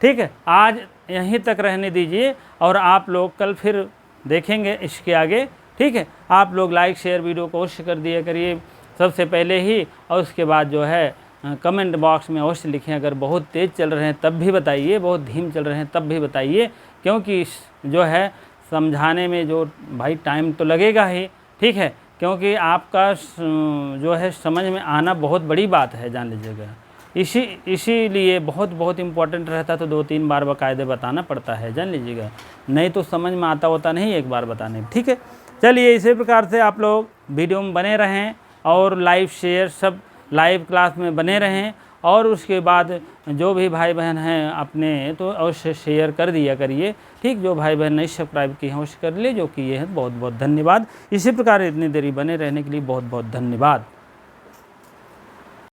ठीक है, आज यहीं तक रहने दीजिए, और आप लोग कल फिर देखेंगे इसके आगे, ठीक है। आप लोग लाइक शेयर वीडियो को अवश्य कर दिया करिए सबसे पहले ही, और उसके बाद जो है कमेंट बॉक्स में अवश्य लिखें। अगर बहुत तेज़ चल रहे हैं तब भी बताइए, बहुत धीम चल रहे हैं तब भी बताइए, क्योंकि जो है समझाने में जो भाई टाइम तो लगेगा ही, ठीक है, क्योंकि आपका जो है समझ में आना बहुत बड़ी बात है, जान लीजिएगा। इसीलिए बहुत इम्पोर्टेंट रहता, तो 2-3 बार बाकायदे बताना पड़ता है, जान लीजिएगा, नहीं तो समझ में आता होता नहीं एक बार बताने में, ठीक है। चलिए इसी प्रकार से आप लोग वीडियो में बने रहें, और लाइव शेयर सब लाइव क्लास में बने रहें, और उसके बाद जो भी भाई बहन हैं अपने, तो अवश्य शेयर कर दिया करिए, ठीक। जो भाई बहन नहीं सब्सक्राइब किए हैं अवश्य कर लिए, जो किए हैं बहुत धन्यवाद। इसी प्रकार इतनी देरी बने रहने के लिए बहुत धन्यवाद।